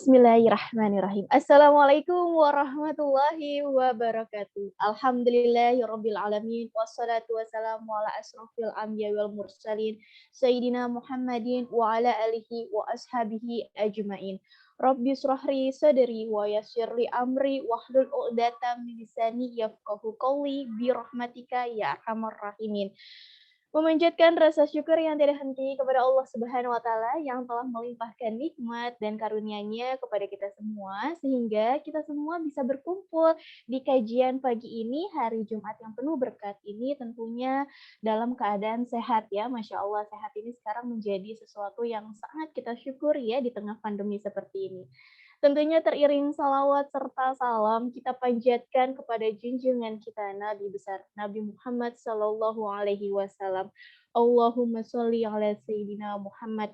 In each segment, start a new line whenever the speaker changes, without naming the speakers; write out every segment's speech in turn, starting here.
Bismillahirrahmanirrahim. Assalamualaikum warahmatullahi wabarakatuh. Alhamdulillahirabbil alamin wassalatu wassalamu ala asrofil anbiya wal mursalin sayyidina Muhammadin wa ala alihi wa ashabihi ajmain. Rabbi shrahli sadri wa yassirli amri wahlul 'uqdatam min lisani yafqahu qawli bi rahmatika ya arhamar rahimin. Memanjatkan rasa syukur yang tidak henti kepada Allah Subhanahu wa Ta'ala yang telah melimpahkan nikmat dan karunia-Nya kepada kita semua, sehingga kita semua bisa berkumpul di kajian pagi ini, hari Jumat yang penuh berkat ini, tentunya dalam keadaan sehat ya. Masya Allah, sehat ini sekarang menjadi sesuatu yang sangat kita syukuri ya di tengah pandemi seperti ini. Tentunya teriring salawat serta salam kita panjatkan kepada junjungan kita Nabi besar Nabi Muhammad Sallallahu Alaihi Wasallam. Allahumma sholli ala Sayyidina Muhammad.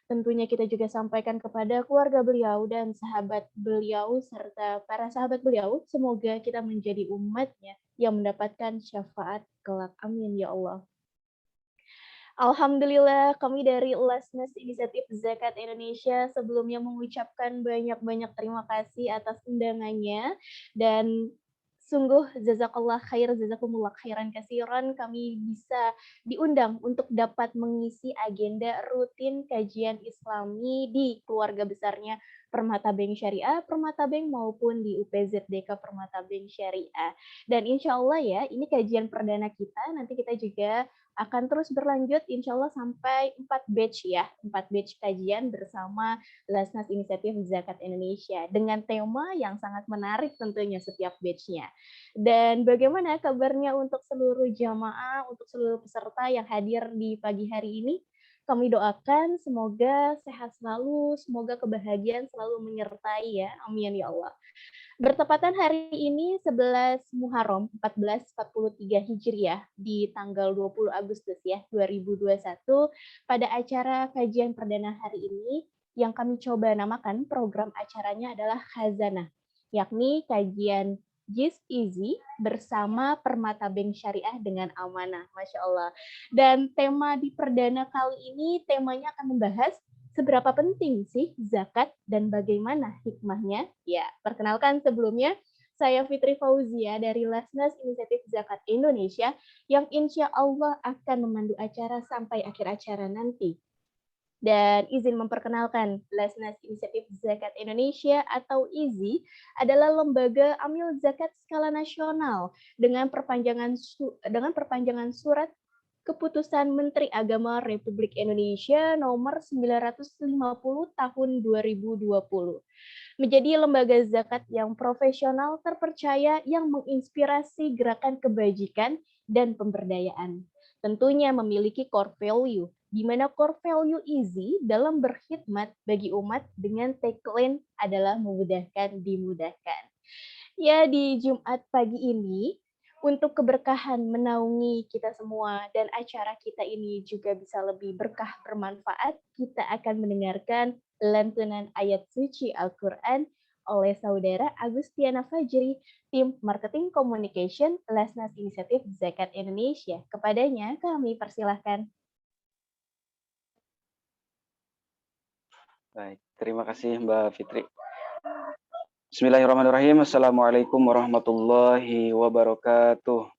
Tentunya kita juga sampaikan kepada keluarga beliau dan sahabat beliau serta para sahabat beliau. Semoga kita menjadi umatnya yang mendapatkan syafaat kelak. Amin ya Allah. Alhamdulillah kami dari Lasnas Inisiatif Zakat Indonesia sebelumnya mengucapkan banyak-banyak terima kasih atas undangannya dan sungguh jazakallah khair, jazakumullah khairan kasiran kami bisa diundang untuk dapat mengisi agenda rutin kajian Islami di keluarga besarnya Permata Bank Syariah, Permata Bank maupun di UPZDK Permata Bank Syariah. Dan insya Allah ya, ini kajian perdana kita, nanti kita juga akan terus berlanjut insya Allah sampai 4 batch ya, 4 batch kajian bersama Lasnas Inisiatif Zakat Indonesia dengan tema yang sangat menarik tentunya setiap batch-nya. Dan bagaimana kabarnya untuk seluruh jamaah, untuk seluruh peserta yang hadir di pagi hari ini? Kami doakan semoga sehat selalu, semoga kebahagiaan selalu menyertai ya, amin ya Allah. Bertepatan hari ini 11 Muharram 1443 Hijriah di tanggal 20 Agustus ya 2021 pada acara kajian perdana hari ini yang kami coba namakan program acaranya adalah Khazanah, yakni kajian JIS Easy bersama Permata Bank Syariah dengan Amanah, Masya Allah. Dan tema di perdana kali ini temanya akan membahas seberapa penting sih zakat dan bagaimana hikmahnya? Ya, perkenalkan sebelumnya, saya Fitri Fauzia dari Lasnas Inisiatif Zakat Indonesia yang insya Allah akan memandu acara sampai akhir acara nanti. Dan izin memperkenalkan, Lasnas Inisiatif Zakat Indonesia atau IZI adalah lembaga amil zakat skala nasional dengan perpanjangan surat Keputusan Menteri Agama Republik Indonesia nomor 950 tahun 2020. Menjadi lembaga zakat yang profesional, terpercaya, yang menginspirasi gerakan kebajikan dan pemberdayaan. Tentunya memiliki core value, di mana core value easy dalam berkhidmat bagi umat dengan tagline adalah memudahkan dimudahkan. Ya, di Jumat pagi ini, untuk keberkahan menaungi kita semua dan acara kita ini juga bisa lebih berkah bermanfaat, kita akan mendengarkan lantunan ayat suci Al-Quran oleh saudara Agustiana Fajri, tim Marketing Communication Lasnas Inisiatif Zakat Indonesia. Kepadanya kami persilahkan.
Baik, terima kasih Mbak Fitri. Bismillahirrahmanirrahim. Assalamualaikum warahmatullahi wabarakatuh.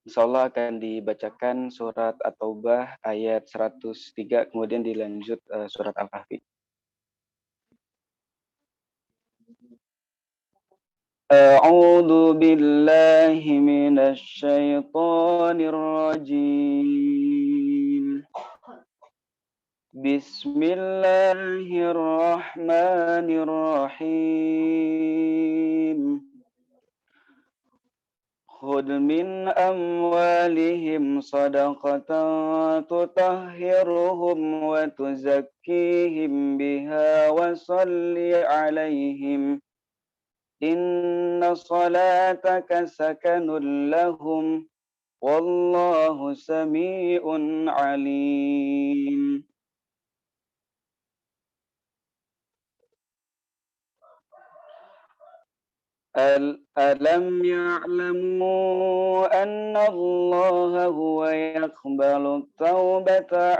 Insyaallah akan dibacakan surat At-Taubah ayat 103, kemudian dilanjut surat Al-Kahfi. A'udzu billahi minasy syaithanir rajim. Bismillahirrahmanirrahim. Khudh min amwalihim sadaqatan tutahhiruhum wa tuzakkihim biha wa salli alaihim. Inna salataka sakanun lahum. Wallahu sami'un alim. ألم يعلموا أن الله هو يقبل التوبة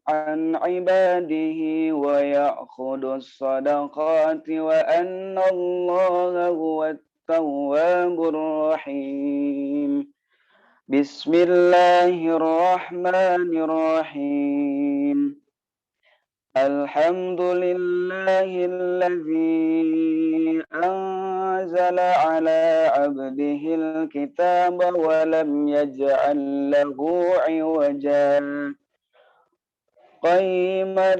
عن عباده ويأخذ الصدقات وأن الله هو التواب الرحيم. بسم الله الرحمن الرحيم. الحمد لله الذي أنزل على عبده الكتاب ولم يجعل له عوجا قيما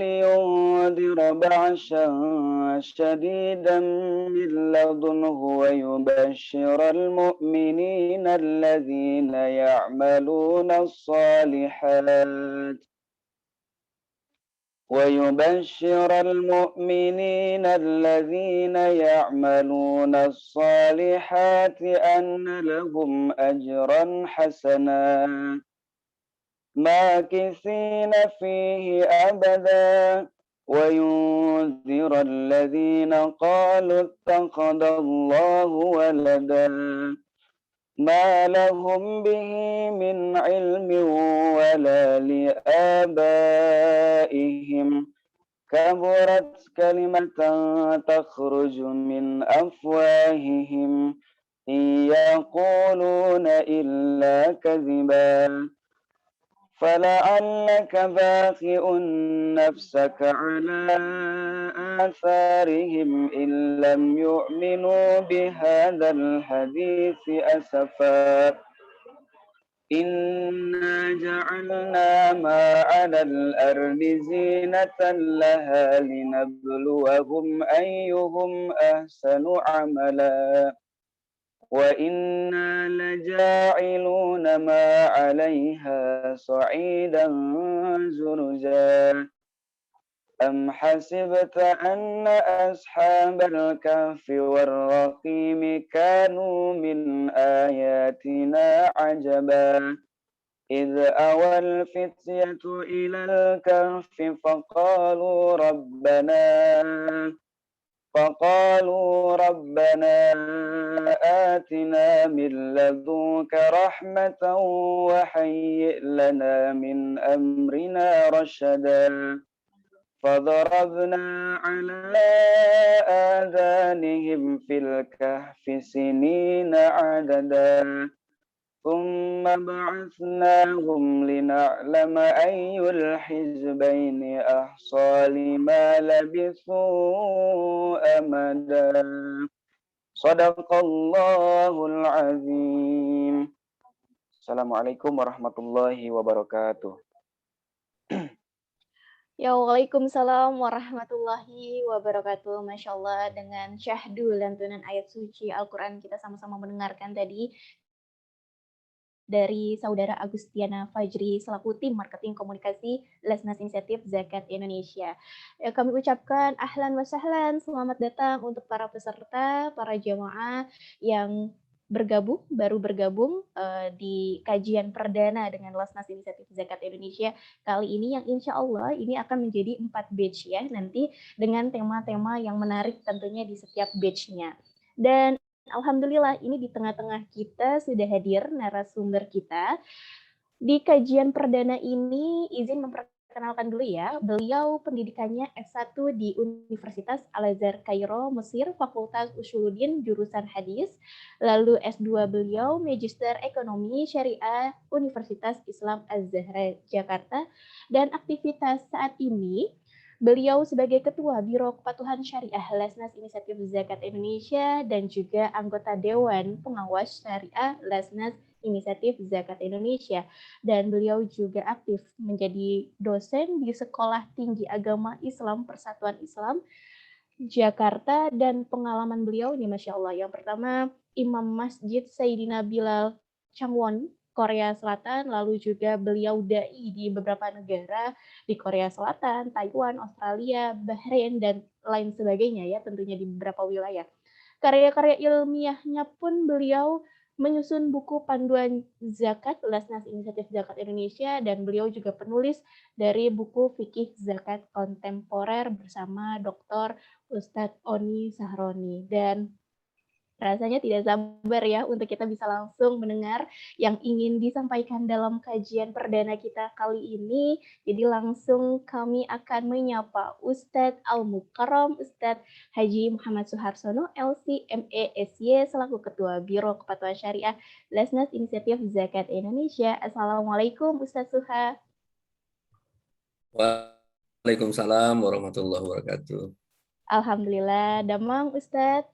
لينذر بعشا شديدا من لدنه ويبشر المؤمنين الذين يعملون الصالحات أن لهم أجرا حسنا ماكثين فيه أبدا وينذر الذين قالوا اتخذ الله ولدا ما لهم به من علم ولا لآبائهم كبرت كلمة تخرج من أفواههم إن يقولون إلا كذبا فلعلك باخع نفسك على آثارهم إن لم يؤمنوا بهذا الحديث أسفا إنا جعلنا ما على الأرض زينة لها لنبلوهم أيهم أحسن عملا وإنا لجاعلون ما عليها صعيدا زرجا أم حسبت أن أصحاب الكهف والرقيم كانوا من آياتنا عجبا إذ أوى الفتية إلى الكهف فقالوا ربنا آتنا من لدنك رحمة وهيئ لنا من أمرنا رشدا فضربنا على آذانهم في الكهف سنين عددا ثم بعثناهم لنعلم أي الحزبين أحصى لما لبثوا أمدا صدق الله العظيم. Assalamualaikum warahmatullahi wabarakatuh.
Ya, waalaikumsalam warahmatullahi wabarakatuh. Masya Allah, dengan syahdu lantunan ayat suci Al-Quran kita sama-sama mendengarkan tadi dari Saudara Agustiana Fajri selaku tim marketing komunikasi Lesnas Inisiatif Zakat Indonesia. Kami ucapkan ahlan wa sahlan, selamat datang untuk para peserta, para jamaah yang baru bergabung di kajian perdana dengan Lesnas Inisiatif Zakat Indonesia kali ini, yang insya Allah ini akan menjadi 4 batch ya, nanti dengan tema-tema yang menarik tentunya di setiap batch-nya. Dan alhamdulillah ini di tengah-tengah kita sudah hadir narasumber kita. Di kajian perdana ini izin memperkenalkan dulu ya, beliau pendidikannya S1 di Universitas Al-Azhar Kairo, Mesir, Fakultas Usuluddin, jurusan hadis. Lalu S2 beliau Magister Ekonomi Syariah Universitas Islam Az-Zahra Jakarta. Dan aktivitas saat ini beliau sebagai Ketua Biro Kepatuhan Syariah Lesnas Inisiatif Zakat Indonesia dan juga anggota Dewan Pengawas Syariah Lesnas Inisiatif Zakat Indonesia. Dan beliau juga aktif menjadi dosen di Sekolah Tinggi Agama Islam Persatuan Islam Jakarta. Dan pengalaman beliau ini Masya Allah, yang pertama Imam Masjid Sayyidina Bilal Changwon, Korea Selatan, lalu juga beliau dai di beberapa negara di Korea Selatan, Taiwan, Australia, Bahrain, dan lain sebagainya ya, tentunya di beberapa wilayah. Karya-karya ilmiahnya pun beliau menyusun buku panduan zakat Lesnas Inisiatif Zakat Indonesia, dan beliau juga penulis dari buku fikih zakat kontemporer bersama Dr. Ustadz Oni Sahroni. Dan Rasanya tidak sabar ya untuk kita bisa langsung mendengar yang ingin disampaikan dalam kajian perdana kita kali ini. Jadi langsung kami akan menyapa Ustadz Al-Mukarram, Ustadz Haji Muhammad Suharsono, LC, ME, SY, selaku Ketua Biro Kepatuhan Syariah Lesnas Inisiatif Zakat Indonesia. Assalamualaikum Ustadz Suha.
Waalaikumsalam warahmatullahi wabarakatuh.
Alhamdulillah, damang Ustadz.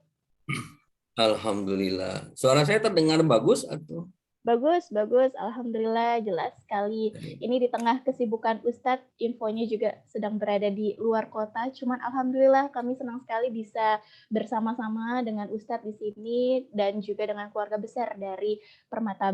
Alhamdulillah. Suara saya terdengar bagus atau?
Bagus, bagus. Alhamdulillah, jelas sekali. Ini di tengah kesibukan Ustadz, infonya juga sedang berada di luar kota. Cuman alhamdulillah kami senang sekali bisa bersama-sama dengan Ustadz di sini dan juga dengan keluarga besar dari Permata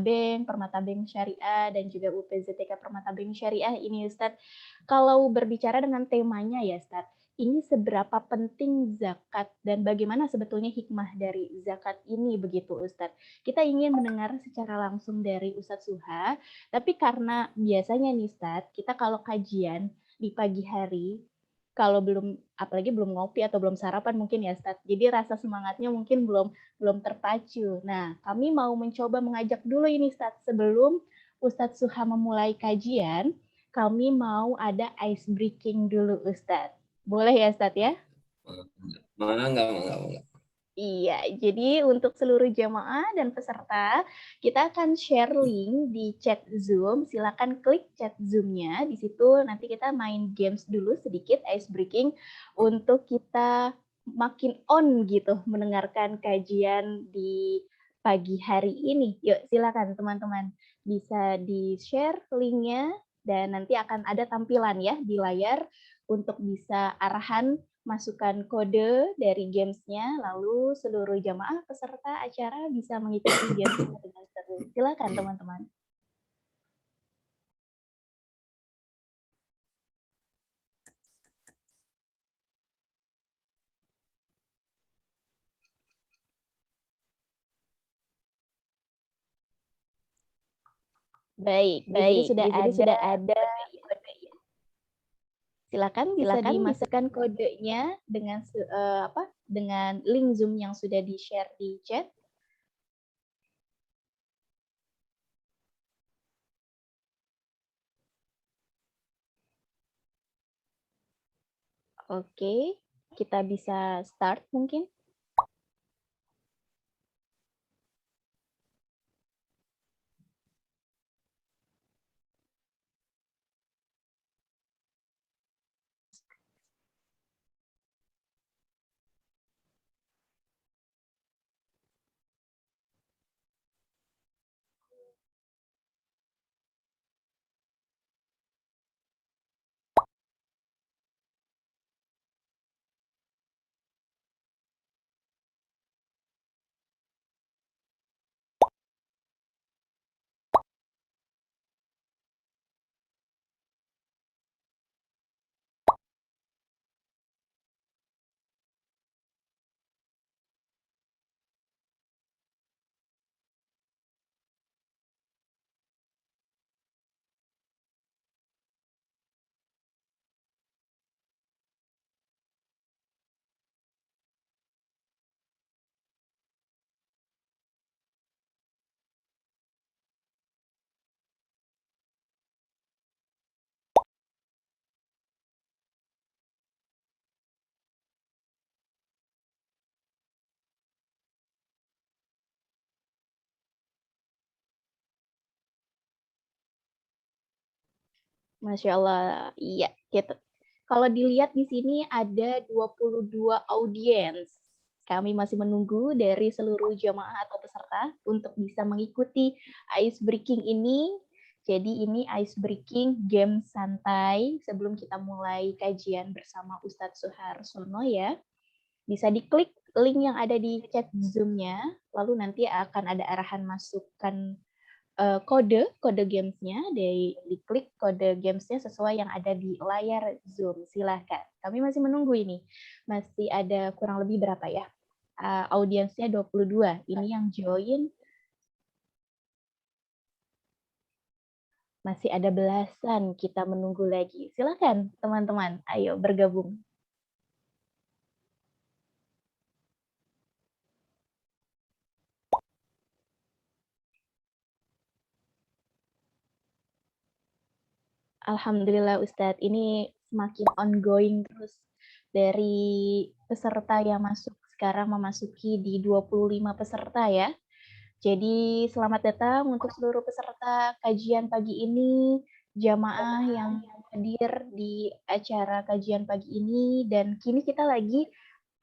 Bank Syariah, dan juga UPZTK Permata Bank Syariah ini Ustadz. Kalau berbicara dengan temanya ya Ustadz, ini seberapa penting zakat dan bagaimana sebetulnya hikmah dari zakat ini begitu Ustadz? Kita ingin mendengar secara langsung dari Ustadz Suha, tapi karena biasanya nih Ustadz, kita kalau kajian di pagi hari, kalau belum, apalagi belum ngopi atau belum sarapan mungkin ya Ustadz, jadi rasa semangatnya mungkin belum terpacu. Nah, kami mau mencoba mengajak dulu ini Ustadz, sebelum Ustadz Suha memulai kajian, kami mau ada ice breaking dulu Ustadz. Boleh ya Ustadz ya?
Enggak.
Iya, jadi untuk seluruh jamaah dan peserta, kita akan share link di chat Zoom. Silakan klik chat Zoom-nya. Di situ nanti kita main games dulu sedikit, ice breaking, untuk kita makin on gitu mendengarkan kajian di pagi hari ini. Yuk, silakan teman-teman. Bisa di-share link-nya dan nanti akan ada tampilan ya di layar untuk bisa arahan masukkan kode dari games-nya, lalu seluruh jamaah peserta acara bisa mengikuti games-nya dengan seru. Silakan teman-teman. Baik, jadi sudah ada. Silakan bisa dimasukkan kodenya dengan dengan link Zoom yang sudah di-share di chat. Oke, kita bisa start mungkin. Masya Allah, iya. Gitu. Kalau dilihat di sini ada 22 audiens. Kami masih menunggu dari seluruh jamaah atau peserta untuk bisa mengikuti ice breaking ini. Jadi ini ice breaking game santai sebelum kita mulai kajian bersama Ustadz Suharsono ya. Bisa diklik link yang ada di chat Zoom-nya, lalu nanti akan ada arahan masukkan kode gamesnya, diklik kode gamesnya sesuai yang ada di layar Zoom. Silahkan. Kami masih menunggu ini. Masih ada kurang lebih berapa ya? Audiensnya 22. Ini yang join masih ada belasan, kita menunggu lagi. Silahkan teman-teman, ayo bergabung. Alhamdulillah Ustadz, ini semakin ongoing terus dari peserta yang masuk sekarang memasuki di 25 peserta ya. Jadi selamat datang untuk seluruh peserta kajian pagi ini, jamaah yang hadir di acara kajian pagi ini, dan kini kita lagi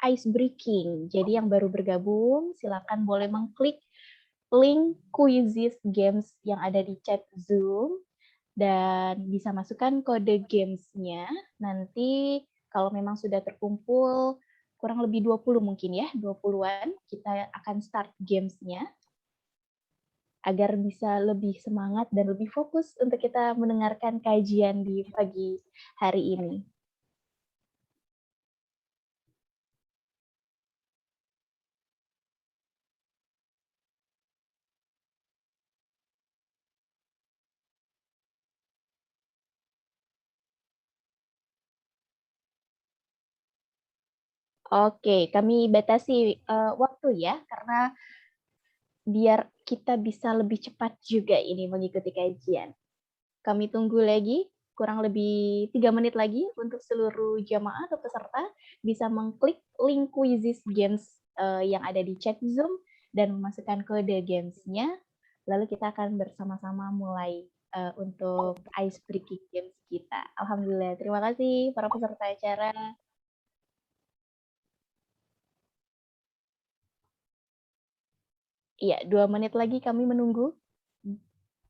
ice breaking. Jadi yang baru bergabung silakan boleh mengklik link Quizzes Games yang ada di chat Zoom dan bisa masukkan kode games-nya. Nanti kalau memang sudah terkumpul kurang lebih 20 mungkin ya, 20-an, kita akan start games-nya agar bisa lebih semangat dan lebih fokus untuk kita mendengarkan kajian di pagi hari ini. Oke, kami batasi waktu ya, karena biar kita bisa lebih cepat juga ini mengikuti kajian. Kami tunggu lagi, kurang lebih 3 menit lagi untuk seluruh jamaah atau peserta bisa mengklik link Quizzes Games yang ada di chat Zoom dan memasukkan kode games-nya. Lalu kita akan bersama-sama mulai untuk ice breaking games kita. Alhamdulillah, terima kasih para peserta acara. Iya, 2 menit lagi kami menunggu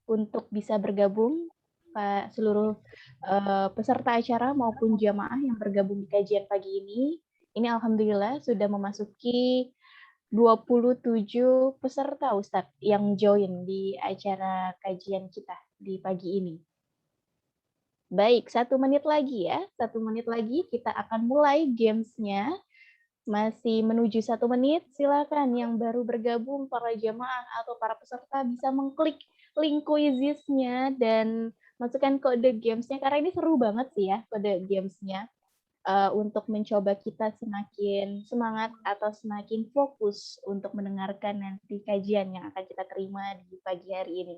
untuk bisa bergabung seluruh peserta acara maupun jamaah yang bergabung di kajian pagi ini. Ini alhamdulillah sudah memasuki 27 peserta Ustadz yang join di acara kajian kita di pagi ini. Baik, 1 menit lagi ya. 1 menit lagi kita akan mulai games-nya. Masih menuju 1 menit, silakan yang baru bergabung para jamaah atau para peserta bisa mengklik link Quizzes-nya dan masukkan kode games-nya, karena ini seru banget sih ya kode games-nya untuk mencoba kita semakin semangat atau semakin fokus untuk mendengarkan nanti kajian yang akan kita terima di pagi hari ini.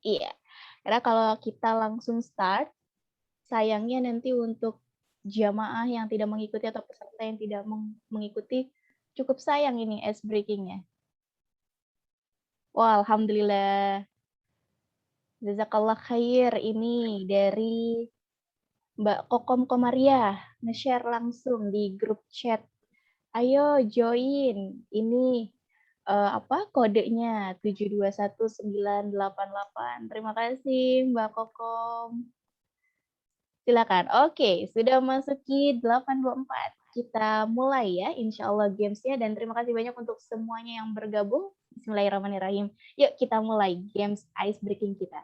Iya, karena kalau kita langsung start, sayangnya nanti untuk jamaah yang tidak mengikuti atau peserta yang tidak mengikuti, cukup sayang ini ice breaking-nya. Wah, alhamdulillah. Jazakallah khair, ini dari Mbak Kokom Komaria, nge-share langsung di grup chat. Ayo join, ini kodenya 721988. Terima kasih Mbak Kokom. Silakan. Oke, sudah masuki 824. Kita mulai ya, insya Allah games-nya. Dan terima kasih banyak untuk semuanya yang bergabung. Bismillahirrahmanirrahim. Yuk kita mulai games ice breaking kita.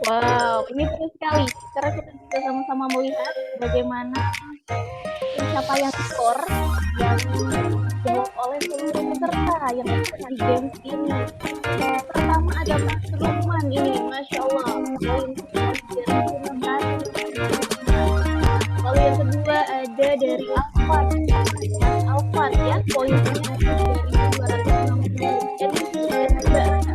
Wow, ini seru sekali karena kita bisa sama-sama melihat bagaimana pencapaian skor yang dijawab oleh seluruh peserta yang ikut di games ini. Pertama ada Mas Lukman ini, Masya Allah, poin 3.600. Lalu yang kedua ada dari Alfat, Alfat ya, poinnya 3.260. Jadi Mbak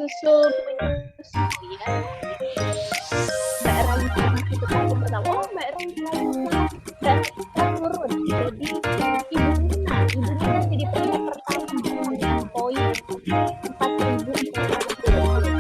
menyusul ya. Mbak Raisa masih tetap pertama. Oh, Mbak Raisa turun. Jadi Ibu Nina jadi peringkat pertama dengan poin 4.420.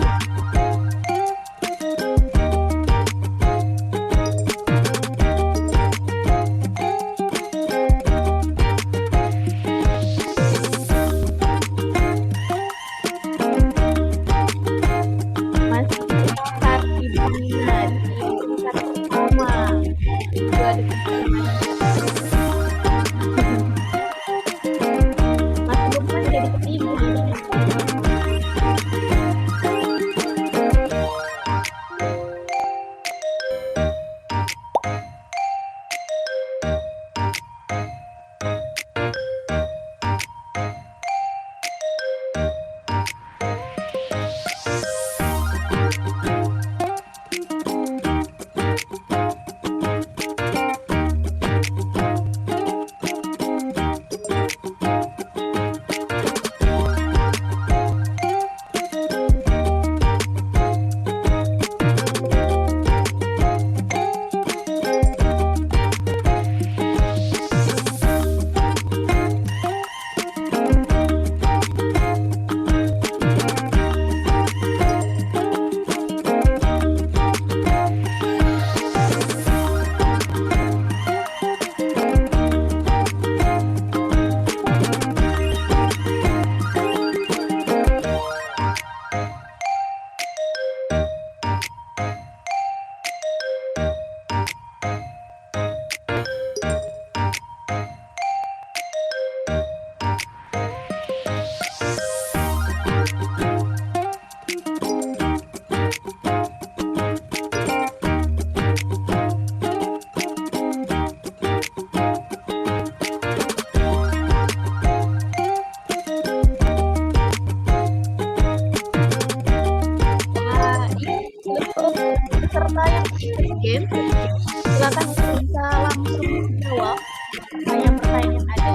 Silakan bisa langsung jawab pertanyaan-pertanyaan yang ada.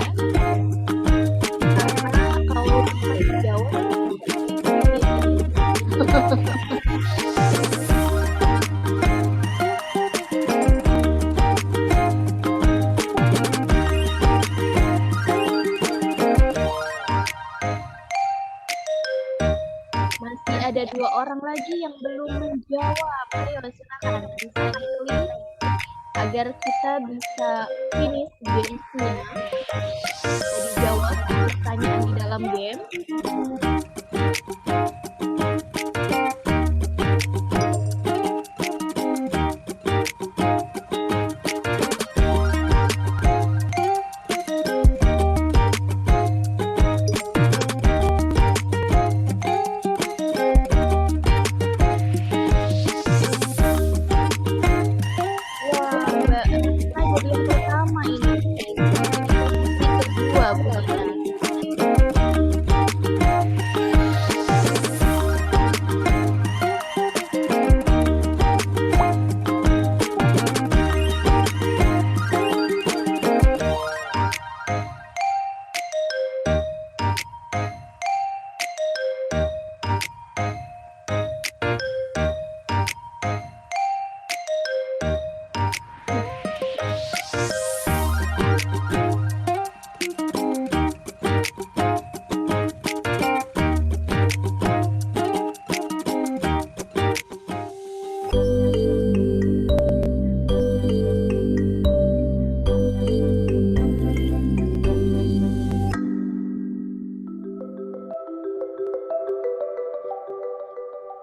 Karena kalau bisa jawab masih ada 2 orang lagi yang belum menjawab. Ayo silakan bisa dipilih agar kita bisa finish gamesnya. Jadi jawab pertanyaan di dalam game.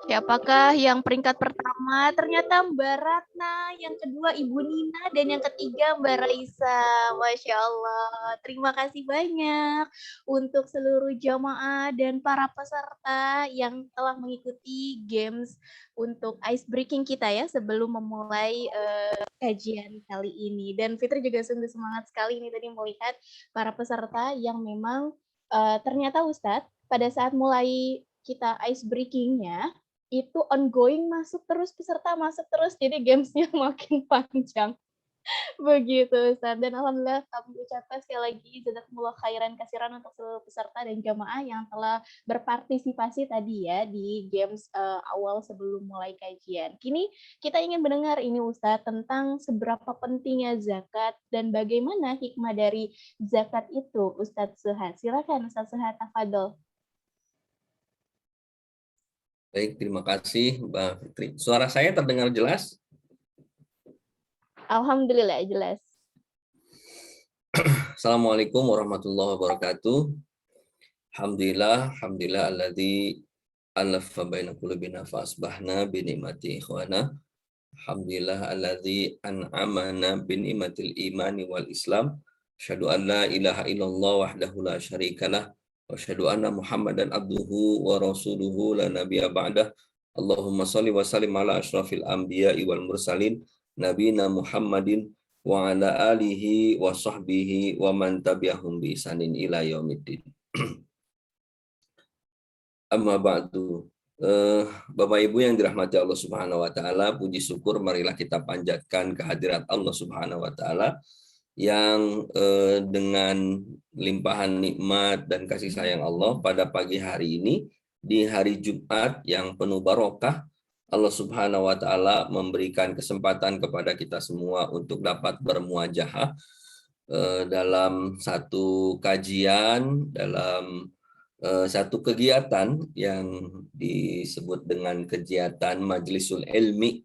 Siapakah yang peringkat pertama? Ternyata Mbak Ratna, yang kedua Ibu Nina, dan yang ketiga Mbak Raisa. Masya Allah. Terima kasih banyak untuk seluruh jamaah dan para peserta yang telah mengikuti games untuk ice breaking kita ya sebelum memulai kajian kali ini. Dan Fitri juga sungguh semangat sekali ini tadi melihat para peserta yang memang ternyata Ustadz pada saat mulai kita ice breaking-nya itu ongoing, masuk terus peserta, masuk terus, jadi gamesnya makin panjang. Begitu Ustaz, dan alhamdulillah kami ucapkan sekali lagi jazakumullah khairan kasiran untuk seluruh peserta dan jamaah yang telah berpartisipasi tadi ya di games awal sebelum mulai kajian. Kini kita ingin mendengar ini Ustaz tentang seberapa pentingnya zakat dan bagaimana hikmah dari zakat itu Ustaz Suhad. Silakan Ustaz Suhad, tafadhol.
Baik, terima kasih Mbak Fitri. Suara saya terdengar jelas?
Alhamdulillah jelas.
Assalamualaikum warahmatullahi wabarakatuh. Alhamdulillah alladzi alafa baina qulubina fa asbahna bi ni'mati ikhwana. Alhamdulillah alladzi an'amana bi ni'matil imani wal islam. Asyhadu an la ilaha illallah wahdahu la syarikalah wa asyhadu anna Muhammadan abduhu wa rasuluhu la nabiyya ba'dah. Allahumma shalli wa sallim ala asyrafil anbiya'i wal mursalin nabiyina Muhammadin wa ala alihi wa sahbihi wa man tabi'ahum bi ihsanin ila yaumiddin. Amma ba'du. Bapak Ibu yang dirahmati Allah Subhanahu wa taala, puji syukur marilah kita panjatkan kehadirat Allah Subhanahu wa taala yang dengan limpahan nikmat dan kasih sayang Allah pada pagi hari ini di hari Jumat yang penuh barokah, Allah Subhanahu wa taala memberikan kesempatan kepada kita semua untuk dapat bermuajahah dalam satu kajian, dalam satu kegiatan yang disebut dengan kegiatan Majlisul Ilmi,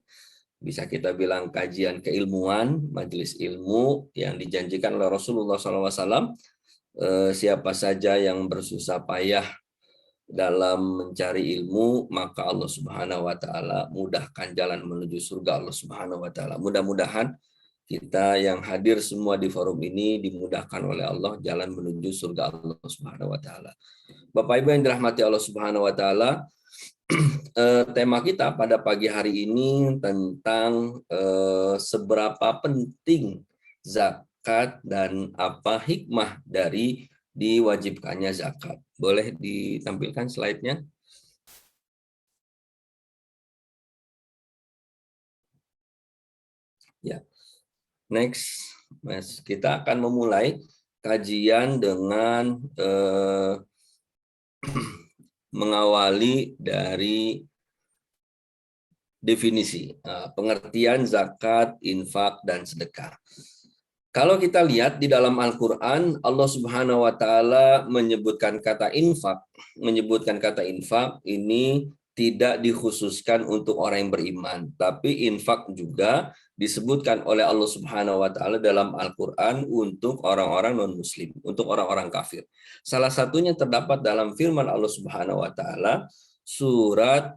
bisa kita bilang kajian keilmuan, majelis ilmu yang dijanjikan oleh Rasulullah SAW. Siapa saja yang bersusah payah dalam mencari ilmu, maka Allah Subhanahu wa taala mudahkan jalan menuju surga Allah Subhanahu wa taala. Mudah-mudahan kita yang hadir semua di forum ini dimudahkan oleh Allah jalan menuju surga Allah Subhanahu wa taala. Bapak Ibu yang dirahmati Allah Subhanahu wa taala, tema kita pada pagi hari ini tentang seberapa penting zakat dan apa hikmah dari diwajibkannya zakat. Boleh ditampilkan slide-nya? Ya. Next, Mas, kita akan memulai kajian dengan mengawali dari definisi, pengertian zakat, infak, dan sedekah. Kalau kita lihat di dalam Al-Quran, Allah Subhanahu wa taala menyebutkan kata infak ini tidak dikhususkan untuk orang yang beriman, tapi infak juga disebutkan oleh Allah Subhanahu wa taala dalam Al-Qur'an untuk orang-orang non-muslim, untuk orang-orang kafir. Salah satunya terdapat dalam firman Allah Subhanahu wa taala surat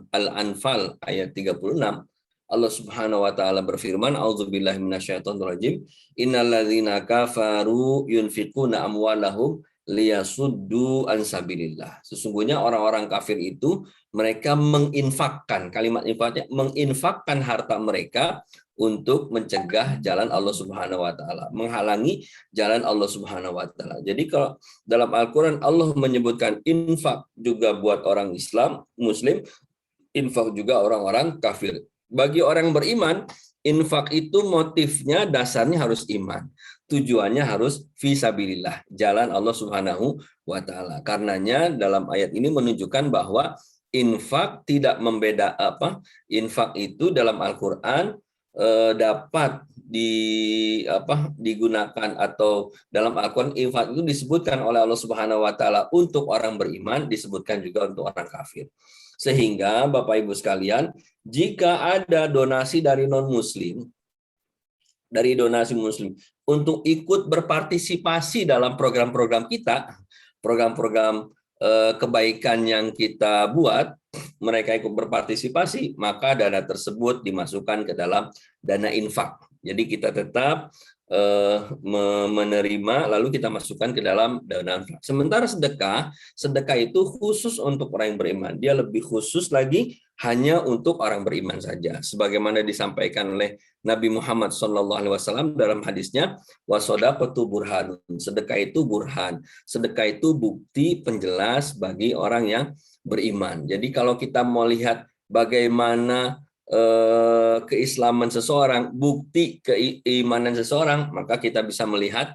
Al-Anfal ayat 36. Allah Subhanahu wa taala berfirman, "A'udzubillahi minasyaitonirrajim. Innalladzina kafaru yunfiquna amwalahum liyasuddu an sabilillah." Sesungguhnya orang-orang kafir itu mereka menginfakkan, kalimat infaknya menginfakkan harta mereka untuk mencegah jalan Allah Subhanahu wa taala, menghalangi jalan Allah Subhanahu wa taala. Jadi kalau dalam Al-Qur'an Allah menyebutkan infak juga buat orang Islam, muslim, infak juga orang-orang kafir. Bagi orang beriman, infak itu motifnya dasarnya harus iman. Tujuannya harus fisabilillah, jalan Allah Subhanahu wa taala. Karenanya dalam ayat ini menunjukkan bahwa infak tidak membeda infak itu dalam Al-Qur'an dapat digunakan atau dalam Al-Qur'an infak itu disebutkan oleh Allah Subhanahu wa taala untuk orang beriman, disebutkan juga untuk orang kafir. Sehingga Bapak Ibu sekalian, jika ada donasi dari non-muslim, dari donasi muslim untuk ikut berpartisipasi dalam program-program kita, program-program kebaikan yang kita buat, mereka ikut berpartisipasi, maka dana tersebut dimasukkan ke dalam dana infak. Jadi kita tetap menerima, lalu kita masukkan ke dalam dana infak. Sementara sedekah itu khusus untuk orang yang beriman. Dia lebih khusus lagi hanya untuk orang beriman saja. Sebagaimana disampaikan oleh Nabi Muhammad SAW dalam hadisnya, wasodaqatu burhan. Sedekah itu burhan. Sedekah itu bukti penjelas bagi orang yang beriman. Jadi kalau kita mau lihat bagaimana keislaman seseorang, bukti keimanan seseorang, maka kita bisa melihat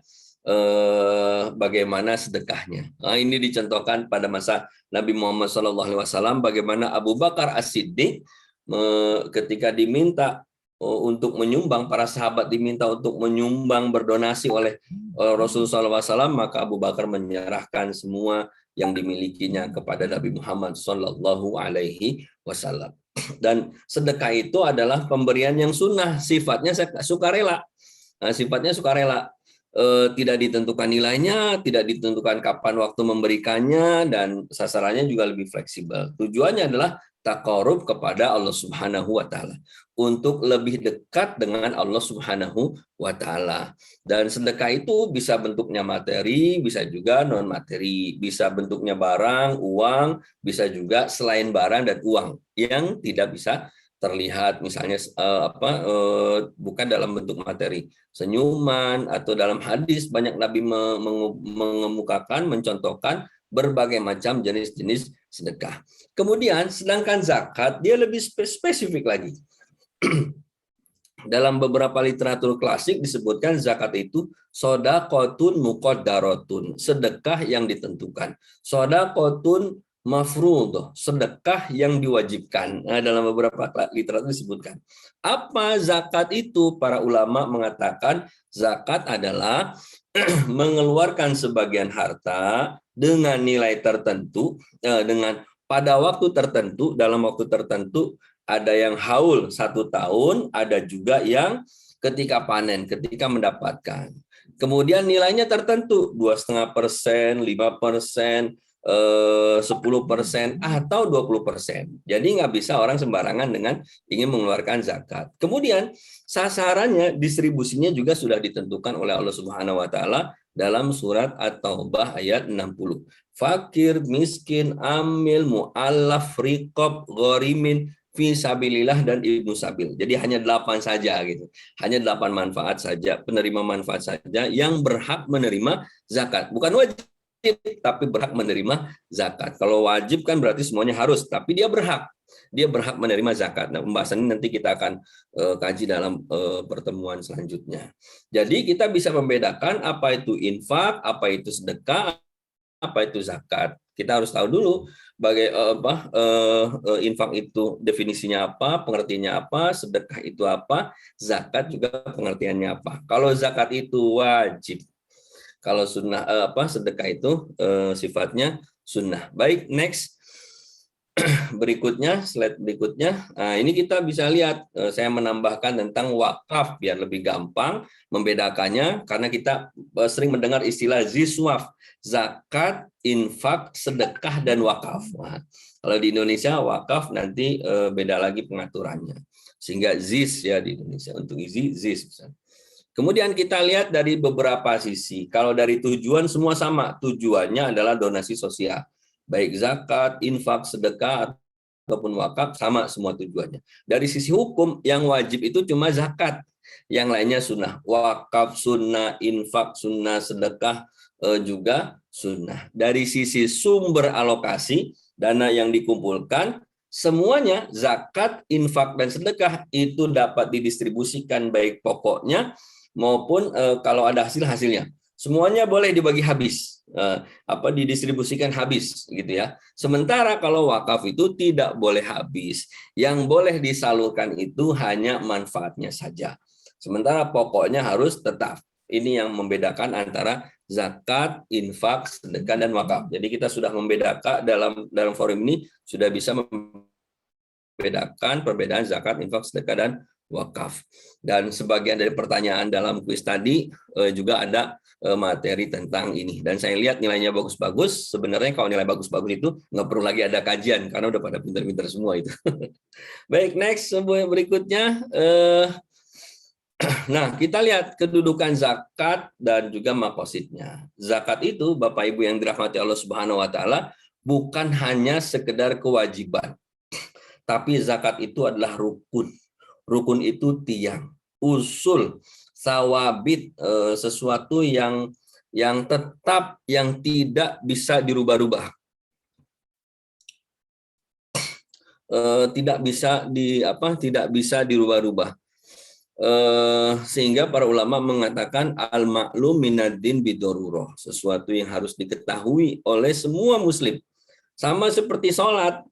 bagaimana sedekahnya. Nah, ini dicontohkan pada masa Nabi Muhammad SAW, bagaimana Abu Bakar As-Siddiq ketika diminta untuk menyumbang, para sahabat diminta untuk menyumbang, berdonasi oleh Rasulullah SAW, maka Abu Bakar menyerahkan semua yang dimilikinya kepada Nabi Muhammad SAW. Dan sedekah itu adalah pemberian yang sunnah, sifatnya sukarela. Nah, sifatnya sukarela, tidak ditentukan nilainya, tidak ditentukan kapan waktu memberikannya, dan sasarannya juga lebih fleksibel. Tujuannya adalah taqarrub kepada Allah Subhanahu wa taala, untuk lebih dekat dengan Allah Subhanahu wa taala. Dan sedekah itu bisa bentuknya materi, bisa juga non materi, bisa bentuknya barang, uang, bisa juga selain barang dan uang yang tidak bisa terlihat, misalnya bukan dalam bentuk materi, senyuman, atau dalam hadis banyak Nabi mengemukakan, mencontohkan berbagai macam jenis-jenis sedekah. Kemudian sedangkan zakat dia lebih spesifik lagi. Dalam beberapa literatur klasik disebutkan zakat itu sodaqotun muqaddaratun, sedekah yang ditentukan. Sodaqotun mafruḍah, sedekah yang diwajibkan. Nah, dalam beberapa literatur disebutkan. Apa zakat itu? Para ulama mengatakan zakat adalah mengeluarkan sebagian harta dengan nilai tertentu, dengan pada waktu tertentu, dalam waktu tertentu. Ada yang haul 1 tahun, ada juga yang ketika panen, ketika mendapatkan. Kemudian nilainya tertentu, 2,5%, 5%, 10%, atau 20%. Jadi nggak bisa orang sembarangan dengan ingin mengeluarkan zakat. Kemudian sasarannya, distribusinya juga sudah ditentukan oleh Allah Subhanahu wa taala dalam surat At-Taubah ayat 60. Fakir, miskin, amil, mu'allaf, riqab, gharimin, fisabilillah, dan ibnu sabil. Jadi hanya 8 saja gitu. Hanya 8 manfaat saja, penerima manfaat saja yang berhak menerima zakat. Bukan wajib, tapi berhak menerima zakat. Kalau wajib kan berarti semuanya harus, tapi dia berhak. Dia berhak menerima zakat. Nah, pembahasan ini nanti kita akan kaji dalam pertemuan selanjutnya. Jadi kita bisa membedakan apa itu infak, apa itu sedekah, apa itu zakat. Kita harus tahu dulu infak itu definisinya apa, pengertiannya apa, sedekah itu apa, zakat juga pengertiannya apa. Kalau zakat itu wajib, kalau sunnah sedekah itu sifatnya sunnah. Baik, next. Berikutnya, slide berikutnya. Nah, ini kita bisa lihat, saya menambahkan tentang wakaf biar lebih gampang membedakannya, karena kita sering mendengar istilah ziswaf, zakat, infak, sedekah, dan wakaf. Nah, kalau di Indonesia wakaf nanti beda lagi pengaturannya, sehingga zis ya di Indonesia, untuk zis. Kemudian kita lihat dari beberapa sisi. Kalau dari tujuan semua sama, tujuannya adalah donasi sosial. Baik zakat, infak, sedekah, ataupun wakaf, sama semua tujuannya. Dari sisi hukum, yang wajib itu cuma zakat. Yang lainnya sunnah. Wakaf sunnah, infak sunnah, sedekah juga sunnah. Dari sisi sumber alokasi, dana yang dikumpulkan, semuanya zakat, infak, dan sedekah itu dapat didistribusikan baik pokoknya maupun kalau ada hasilnya. Semuanya boleh dibagi habis, didistribusikan habis gitu ya. Sementara kalau wakaf itu tidak boleh habis, yang boleh disalurkan itu hanya manfaatnya saja. Sementara pokoknya harus tetap. Ini yang membedakan antara zakat, infak, sedekah, dan wakaf. Jadi kita sudah membedakan dalam forum ini, sudah bisa membedakan perbedaan zakat, infak, sedekah, dan wakaf. Dan sebagian dari pertanyaan dalam kuis tadi juga ada materi tentang ini, dan saya lihat nilainya bagus-bagus. Sebenarnya kalau nilai bagus-bagus itu nggak perlu lagi ada kajian karena udah pada pintar-pintar semua itu. Baik, next berikutnya. Nah, kita lihat kedudukan zakat dan juga makosidnya. Zakat itu, Bapak Ibu yang dirahmati Allah Subhanahu wa taala, bukan hanya sekedar kewajiban, tapi zakat itu adalah rukun. Rukun itu tiang, usul, sawabit, sesuatu yang tetap, yang tidak bisa dirubah-rubah. tidak bisa dirubah-rubah. Sehingga para ulama mengatakan al-ma'lum minad-din bidorurah, sesuatu yang harus diketahui oleh semua muslim. Sama seperti sholat,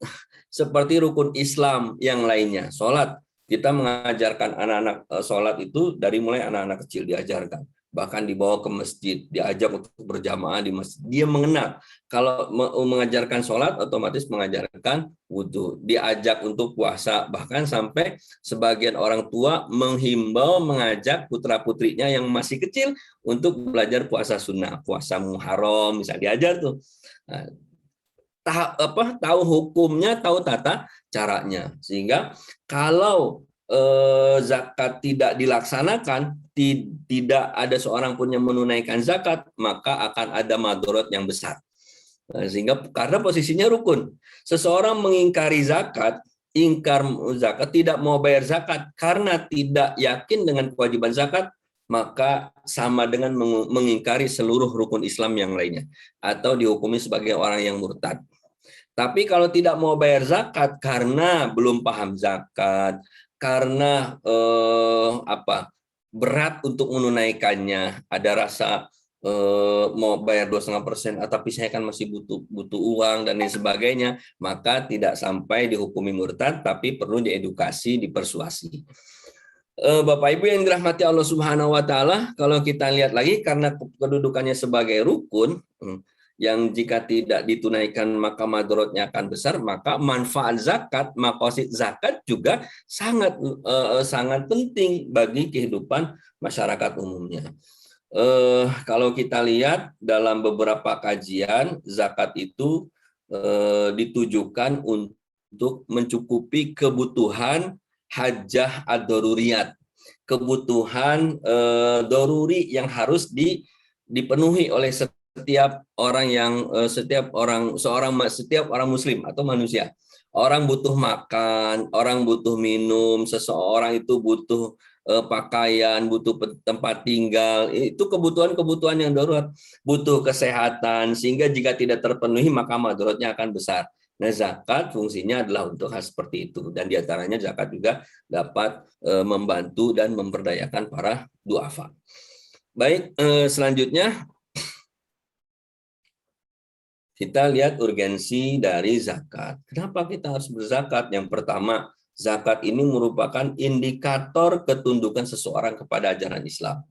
seperti rukun Islam yang lainnya. Sholat, kita mengajarkan anak-anak sholat itu dari mulai anak-anak kecil diajarkan. Bahkan dibawa ke masjid, diajak untuk berjamaah di masjid. Dia mengenal. Kalau mengajarkan sholat, otomatis mengajarkan wudhu. Diajak untuk puasa. Bahkan sampai sebagian orang tua menghimbau, mengajak putra-putrinya yang masih kecil untuk belajar puasa sunnah. Puasa Muharram, misalnya diajar tuh. Nah, tahu hukumnya, tahu tata caranya. Sehingga kalau zakat tidak dilaksanakan, tidak ada seorang pun yang menunaikan zakat, maka akan ada madorot yang besar. Sehingga karena posisinya rukun, seseorang mengingkari zakat, tidak mau bayar zakat karena tidak yakin dengan kewajiban zakat, maka sama dengan mengingkari seluruh rukun Islam yang lainnya, atau dihukumi sebagai orang yang murtad. Tapi kalau tidak mau bayar zakat karena belum paham zakat, karena berat untuk menunaikannya, ada rasa mau bayar 2,5%, tapi saya kan masih butuh uang dan lain sebagainya, maka tidak sampai dihukumi murtad, tapi perlu diedukasi, dipersuasi. Bapak Ibu yang dirahmati Allah Subhanahu Wa Taala, kalau kita lihat lagi karena kedudukannya sebagai rukun, yang jika tidak ditunaikan maka madorotnya akan besar, maka manfaat zakat, makosid zakat juga sangat penting bagi kehidupan masyarakat umumnya. Kalau kita lihat dalam beberapa kajian, zakat itu ditujukan untuk mencukupi kebutuhan hajah ad-daruriyat, kebutuhan doruri yang harus dipenuhi oleh setiap orang muslim atau manusia. Orang butuh makan, orang butuh minum, seseorang itu butuh pakaian, butuh tempat tinggal, itu kebutuhan-kebutuhan yang darurat, butuh kesehatan, sehingga jika tidak terpenuhi maka madorotnya akan besar. Nah, zakat fungsinya adalah untuk hal seperti itu, dan diantaranya zakat juga dapat membantu dan memberdayakan para duafa. Baik, selanjutnya kita lihat urgensi dari zakat. Kenapa kita harus berzakat? Yang pertama, zakat ini merupakan indikator ketundukan seseorang kepada ajaran Islam.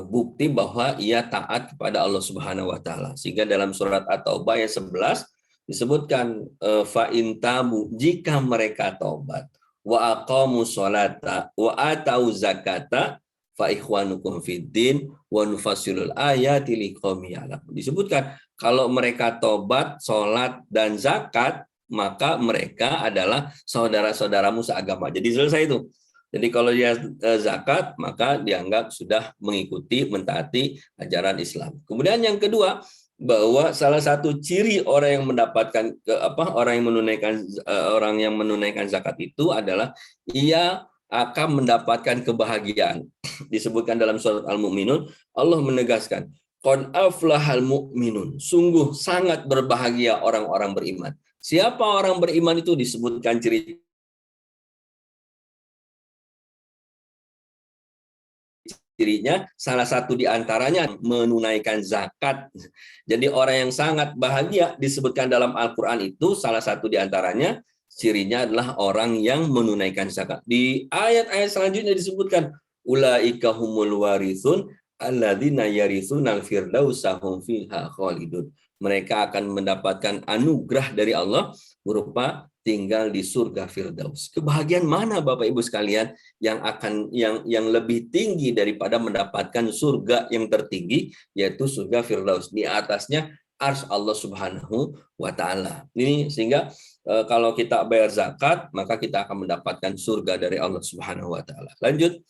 Bukti bahwa ia taat kepada Allah Subhanahu Wa Taala. Sehingga dalam surat At-Taubah ayat 11 disebutkan fa in tabu, jika mereka taubat, wa aqamu sholata wa atau zakata fa ikhwanukum fiddin wa nufassilul ayati liqaumin ya'lamun. Disebutkan kalau mereka tobat, sholat, dan zakat, maka mereka adalah saudara-saudaramu seagama. Jadi selesai itu. Jadi kalau dia zakat, maka dianggap sudah mengikuti, mentaati ajaran Islam. Kemudian yang kedua, bahwa salah satu ciri orang yang mendapatkan orang yang menunaikan zakat itu adalah ia akan mendapatkan kebahagiaan. Disebutkan dalam surat Al-Mu'minun, Allah menegaskan, qad aflahal mu'minun, sungguh sangat berbahagia orang-orang beriman. Siapa orang beriman itu? Disebutkan cirinya, salah satu di antaranya menunaikan zakat. Jadi orang yang sangat bahagia disebutkan dalam Al-Quran itu, salah satu di antaranya cirinya adalah orang yang menunaikan zakat. Di ayat-ayat selanjutnya disebutkan, ulaika humul warithun alladzina yarithunal firdausa hum fiha khalidun. Mereka akan mendapatkan anugerah dari Allah berupa tinggal di surga Firdaus. Kebahagiaan mana Bapak Ibu sekalian yang lebih tinggi daripada mendapatkan surga yang tertinggi, yaitu surga Firdaus. Di atasnya arsy Allah Subhanahu wa Ta'ala. Ini sehingga kalau kita bayar zakat, maka kita akan mendapatkan surga dari Allah Subhanahu wa Ta'ala. Lanjut.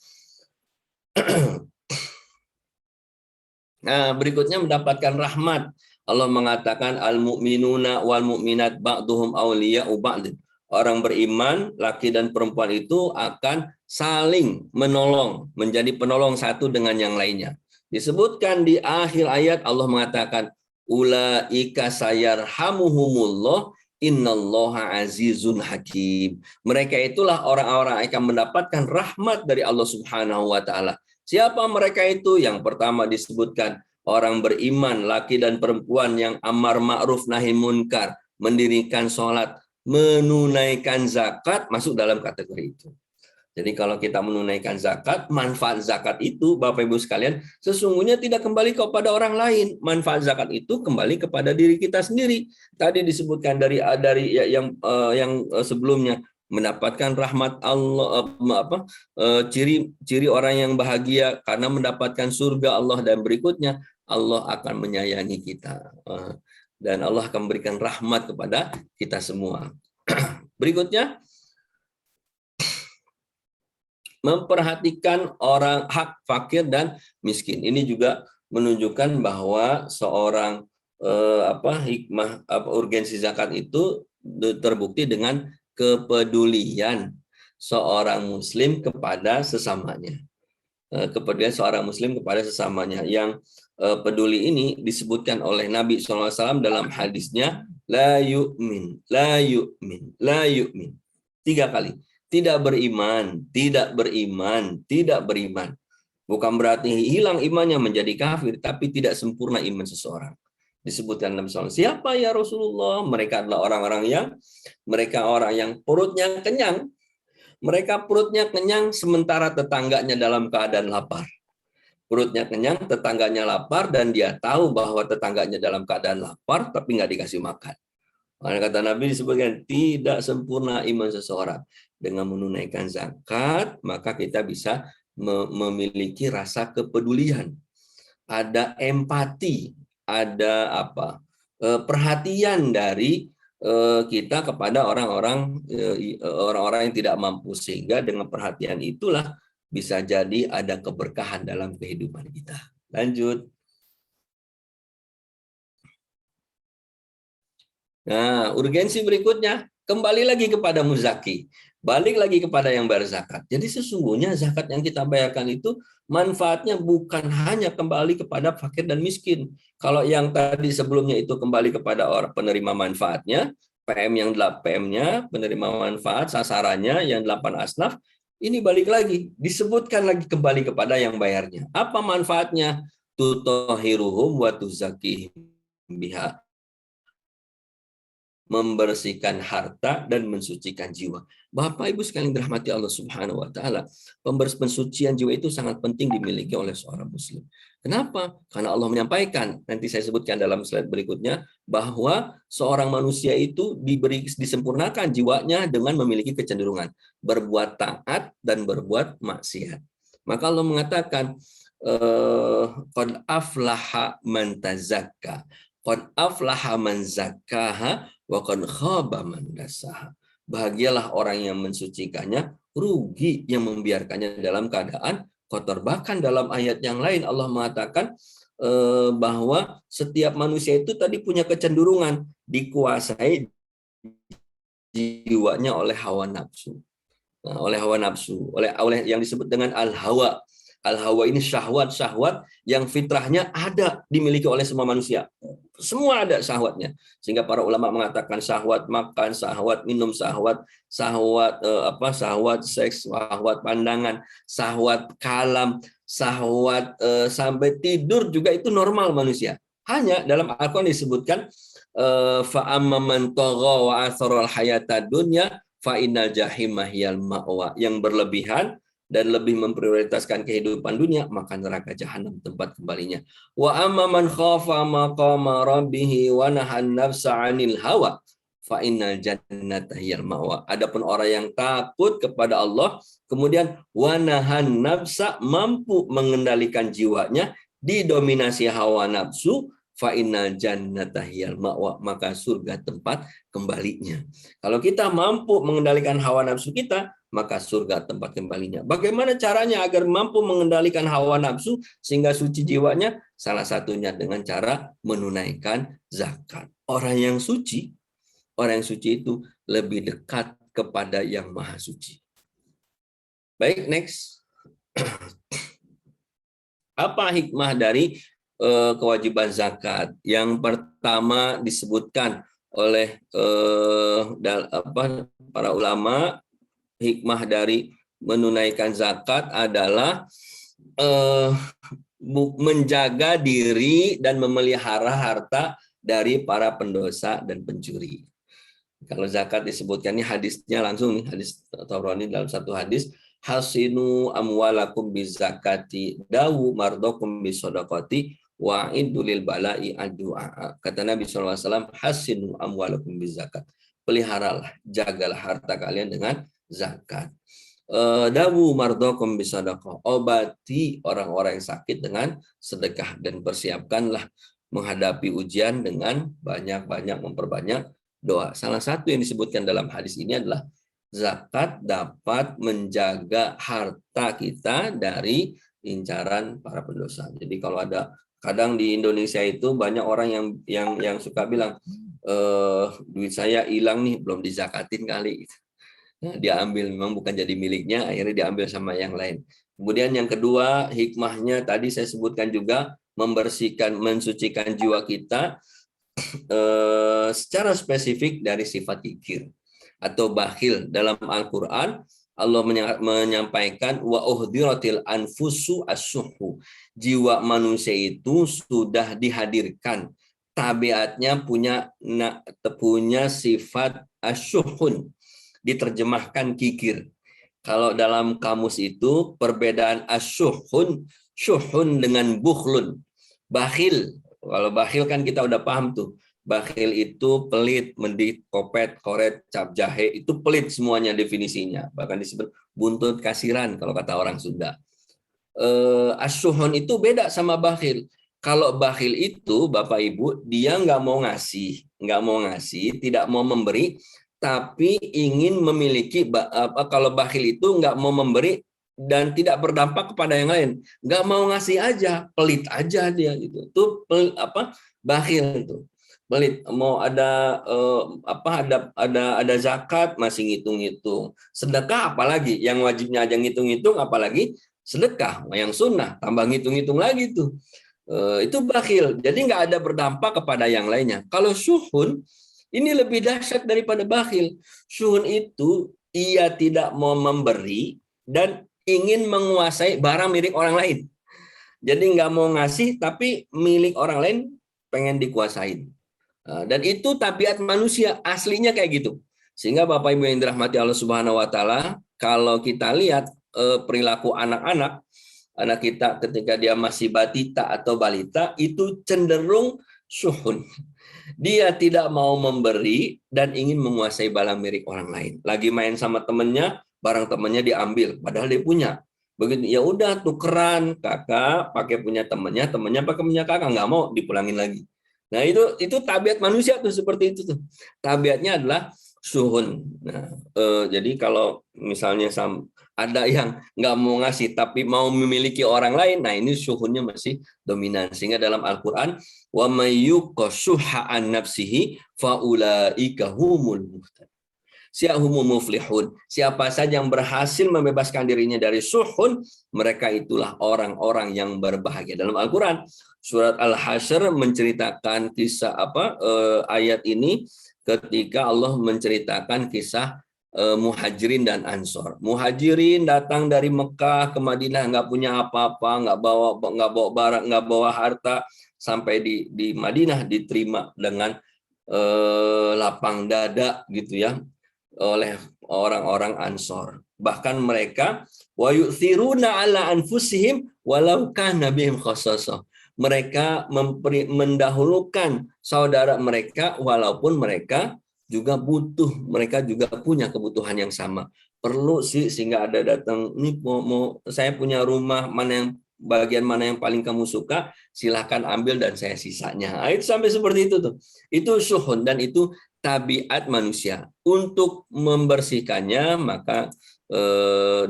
Nah, berikutnya mendapatkan rahmat. Allah mengatakan al-mu'minuna wal mu'minat ba'duhum awliya'u ba'd. Orang beriman, laki dan perempuan itu akan saling menolong, menjadi penolong satu dengan yang lainnya. Disebutkan di akhir ayat Allah mengatakan ulaika sayarhamuhumullah Innallaha azizun hakim. Mereka itulah orang-orang yang akan mendapatkan rahmat dari Allah Subhanahu wa taala. Siapa mereka itu? Yang pertama disebutkan orang beriman, laki dan perempuan yang amar ma'ruf nahi munkar, mendirikan sholat, menunaikan zakat, masuk dalam kategori itu. Jadi kalau kita menunaikan zakat, manfaat zakat itu, Bapak Ibu sekalian, sesungguhnya tidak kembali kepada orang lain. Manfaat zakat itu kembali kepada diri kita sendiri. Tadi disebutkan dari yang sebelumnya, mendapatkan rahmat Allah, ciri orang yang bahagia karena mendapatkan surga Allah, dan berikutnya Allah akan menyayangi kita. Dan Allah akan memberikan rahmat kepada kita semua. Berikutnya, memperhatikan orang hak fakir dan miskin. Ini juga menunjukkan bahwa seorang hikmah urgensi zakat itu terbukti dengan kepedulian seorang muslim kepada sesamanya. Kepedulian seorang muslim kepada sesamanya. Yang peduli ini disebutkan oleh Nabi SAW dalam hadisnya, la yu'min, la yu'min, la yu'min. 3 kali. Tidak beriman, tidak beriman, tidak beriman. Bukan berarti hilang imannya menjadi kafir, tapi tidak sempurna iman seseorang. Disebutkan Nabi SAW, siapa ya Rasulullah? Mereka adalah orang yang perutnya kenyang. Mereka perutnya kenyang sementara tetangganya dalam keadaan lapar. Perutnya kenyang, tetangganya lapar, dan dia tahu bahwa tetangganya dalam keadaan lapar, tapi nggak dikasih makan. Karena kata Nabi disebutkan, tidak sempurna iman seseorang. Dengan menunaikan zakat, maka kita bisa memiliki rasa kepedulian. Ada empati, ada perhatian dari kita kepada orang-orang yang tidak mampu, sehingga dengan perhatian itulah bisa jadi ada keberkahan dalam kehidupan kita. Lanjut. Nah, urgensi berikutnya, kembali lagi kepada muzaki. Balik lagi kepada yang berzakat. Jadi sesungguhnya zakat yang kita bayarkan itu manfaatnya bukan hanya kembali kepada fakir dan miskin. Kalau yang tadi sebelumnya itu kembali kepada orang penerima manfaatnya, PM-nya, penerima manfaat, sasarannya yang 8 asnaf, ini balik lagi, disebutkan lagi kembali kepada yang bayarnya. Apa manfaatnya? Tutahhiruhum wa tuzakihim biha. Membersihkan harta dan mensucikan jiwa. Bapak Ibu sekalian dirahmati Allah Subhanahu wa taala, pensucian jiwa itu sangat penting dimiliki oleh seorang muslim. Kenapa? Karena Allah menyampaikan, nanti saya sebutkan dalam slide berikutnya, bahwa seorang manusia itu disempurnakan jiwanya dengan memiliki kecenderungan berbuat taat dan berbuat maksiat. Maka Allah mengatakan, qad aflaha man tazakka, qad aflaha man zakkaha, wa qad khaba man dassaha. Bahagialah orang yang mensucikannya, rugi yang membiarkannya dalam keadaan kotor. Bahkan dalam ayat yang lain Allah mengatakan bahwa setiap manusia itu tadi punya kecenderungan dikuasai jiwanya oleh hawa nafsu. Nah, oleh hawa nafsu, oleh yang disebut dengan al-hawa. Al-hawa ini syahwat yang fitrahnya ada dimiliki oleh semua manusia. Semua ada syahwatnya. Sehingga para ulama mengatakan syahwat makan, syahwat minum, syahwat seks, syahwat pandangan, syahwat kalam, syahwat sampai tidur juga itu normal manusia. Hanya dalam Al-Qur'an disebutkan fa amma man tagha wa athara al-hayata dunya fa innal jahima hiyal ma'wa. Yang berlebihan dan lebih memprioritaskan kehidupan dunia, maka neraka jahanam tempat kembalinya. Wa amma man khafa maqama rabbih wa nahan nafsa 'anil hawa fa innal jannata hiyal ma'wa. Adapun orang yang takut kepada Allah, kemudian wa nahan nafsa, mampu mengendalikan jiwanya, didominasi hawa nafsu, fa innal jannata hiyal ma'wa, maka surga tempat kembalinya. Kalau kita mampu mengendalikan hawa nafsu kita, maka surga tempat kembalinya. Bagaimana caranya agar mampu mengendalikan hawa nafsu sehingga suci jiwanya? Salah satunya dengan cara menunaikan zakat. Orang yang suci itu lebih dekat kepada yang maha suci. Baik, next. Apa hikmah dari kewajiban zakat? Yang pertama disebutkan oleh para ulama, hikmah dari menunaikan zakat adalah menjaga diri dan memelihara harta dari para pendosa dan pencuri. Kalau zakat disebutkan ini hadisnya langsung nih, hadis Tabrani dalam satu hadis, hasinu amwalakum bizakati dawu mardokum bisodakoti wa'iddu lil bala'i addu'a. Kata Nabi SAW, hasinu amwalakum bizakat. Peliharalah, jagalah harta kalian dengan zakat. Dawu mardokum bisodakoh. Obati orang-orang yang sakit dengan sedekah. Dan persiapkanlah menghadapi ujian dengan banyak-banyak memperbanyak doa. Salah satu yang disebutkan dalam hadis ini adalah zakat dapat menjaga harta kita dari incaran para pendosa. Jadi kalau ada, kadang di Indonesia itu banyak orang yang suka bilang, duit saya hilang nih, belum dizakatin kali. Nah, dia ambil, memang bukan jadi miliknya, akhirnya diambil sama yang lain. Kemudian yang kedua, hikmahnya tadi saya sebutkan juga, membersihkan, mensucikan jiwa kita secara spesifik dari sifat kikir atau bakhil. Dalam Al-Quran Allah menyampaikan wa uhdiratil anfusu asyuhu. Jiwa manusia itu sudah dihadirkan, tabiatnya punya sifat asyuhun, diterjemahkan kikir. Kalau dalam kamus itu perbedaan asyuhun, syuhun dengan bukhlun. Bakhil, kalau bakhil kan kita udah paham tuh. Bakhil itu pelit, mendit, kopet, koret, cap jahe, itu pelit semuanya definisinya. Bahkan disebut buntut kasiran kalau kata orang Sunda. Asyuhun itu beda sama bakhil. Kalau bakhil itu Bapak Ibu, dia nggak mau ngasih, tidak mau memberi, tapi ingin memiliki. Kalau bakhil itu nggak mau memberi dan tidak berdampak kepada yang lain, nggak mau ngasih aja, pelit aja dia gitu. Itu bakhil itu. Pelit, mau ada ada zakat masih ngitung-ngitung, sedekah apalagi yang wajibnya aja ngitung-ngitung, apalagi sedekah yang sunnah tambah ngitung-ngitung lagi tuh. Itu bakhil, jadi nggak ada berdampak kepada yang lainnya. Kalau syuhun ini lebih dahsyat daripada bakhil. Syuhun itu ia tidak mau memberi dan ingin menguasai barang milik orang lain. Jadi nggak mau ngasih, tapi milik orang lain pengen dikuasain. Dan itu tabiat manusia, aslinya kayak gitu. Sehingga Bapak Ibu yang dirahmati Allah Subhanahu wa Ta'ala, kalau kita lihat perilaku anak kita ketika dia masih batita atau balita, itu cenderung syuhun. Dia tidak mau memberi dan ingin menguasai barang milik orang lain. Lagi main sama temennya, barang temennya diambil, padahal dia punya. Begitu, ya udah tukeran, kakak pakai punya temennya pakai punya kakak, nggak mau, dipulangin lagi. Nah itu tabiat manusia tuh seperti itu tuh. Tabiatnya adalah syuhun. Nah, jadi kalau misalnya ada yang nggak mau ngasih tapi mau memiliki orang lain, nah ini syuhunnya masih dominan. Sehingga dalam Al-Quran, wa may yuqashuha an nafsihi faulaika humul muhtadun. Muflihun. Siapa saja yang berhasil membebaskan dirinya dari syuhun, mereka itulah orang-orang yang berbahagia. Dalam Al-Quran, surat Al-Hasyr menceritakan kisah ayat ini ketika Allah menceritakan kisah Muhajirin dan Ansor. Muhajirin datang dari Mekah ke Madinah, nggak punya apa-apa, nggak bawa barang, nggak bawa harta, sampai di Madinah diterima dengan lapang dada gitu ya oleh orang-orang Ansor. Bahkan mereka wa yu'thiruna ala anfusihim walau kana bihim khassasah. Mereka mendahulukan saudara mereka walaupun mereka juga butuh, mereka juga punya kebutuhan yang sama. Perlu sih sehingga ada datang, nih mau saya punya rumah, bagian mana yang paling kamu suka, silahkan ambil dan saya sisanya. Nah, itu sampai seperti itu tuh. Itu syuhun dan itu tabiat manusia. Untuk membersihkannya, maka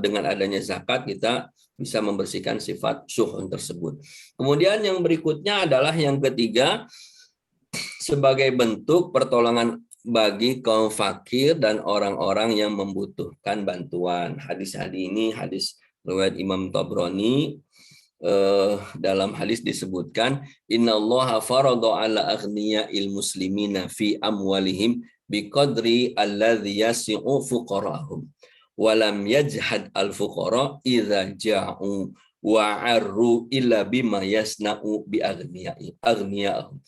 dengan adanya zakat kita bisa membersihkan sifat syuhun tersebut. Kemudian yang berikutnya adalah yang ketiga, sebagai bentuk pertolongan bagi kaum fakir dan orang-orang yang membutuhkan bantuan. Hadis ini hadis riwayat Imam Tabrani. dalam hadis disebutkan innallaha farada ala aghniya'il muslimina fi amwalihim biqadri alladhi yasi'u fuqarahum wa lam yajhad al fuqara idza ja'u wa arru illa bima yasna'u bi aghniya'ihim.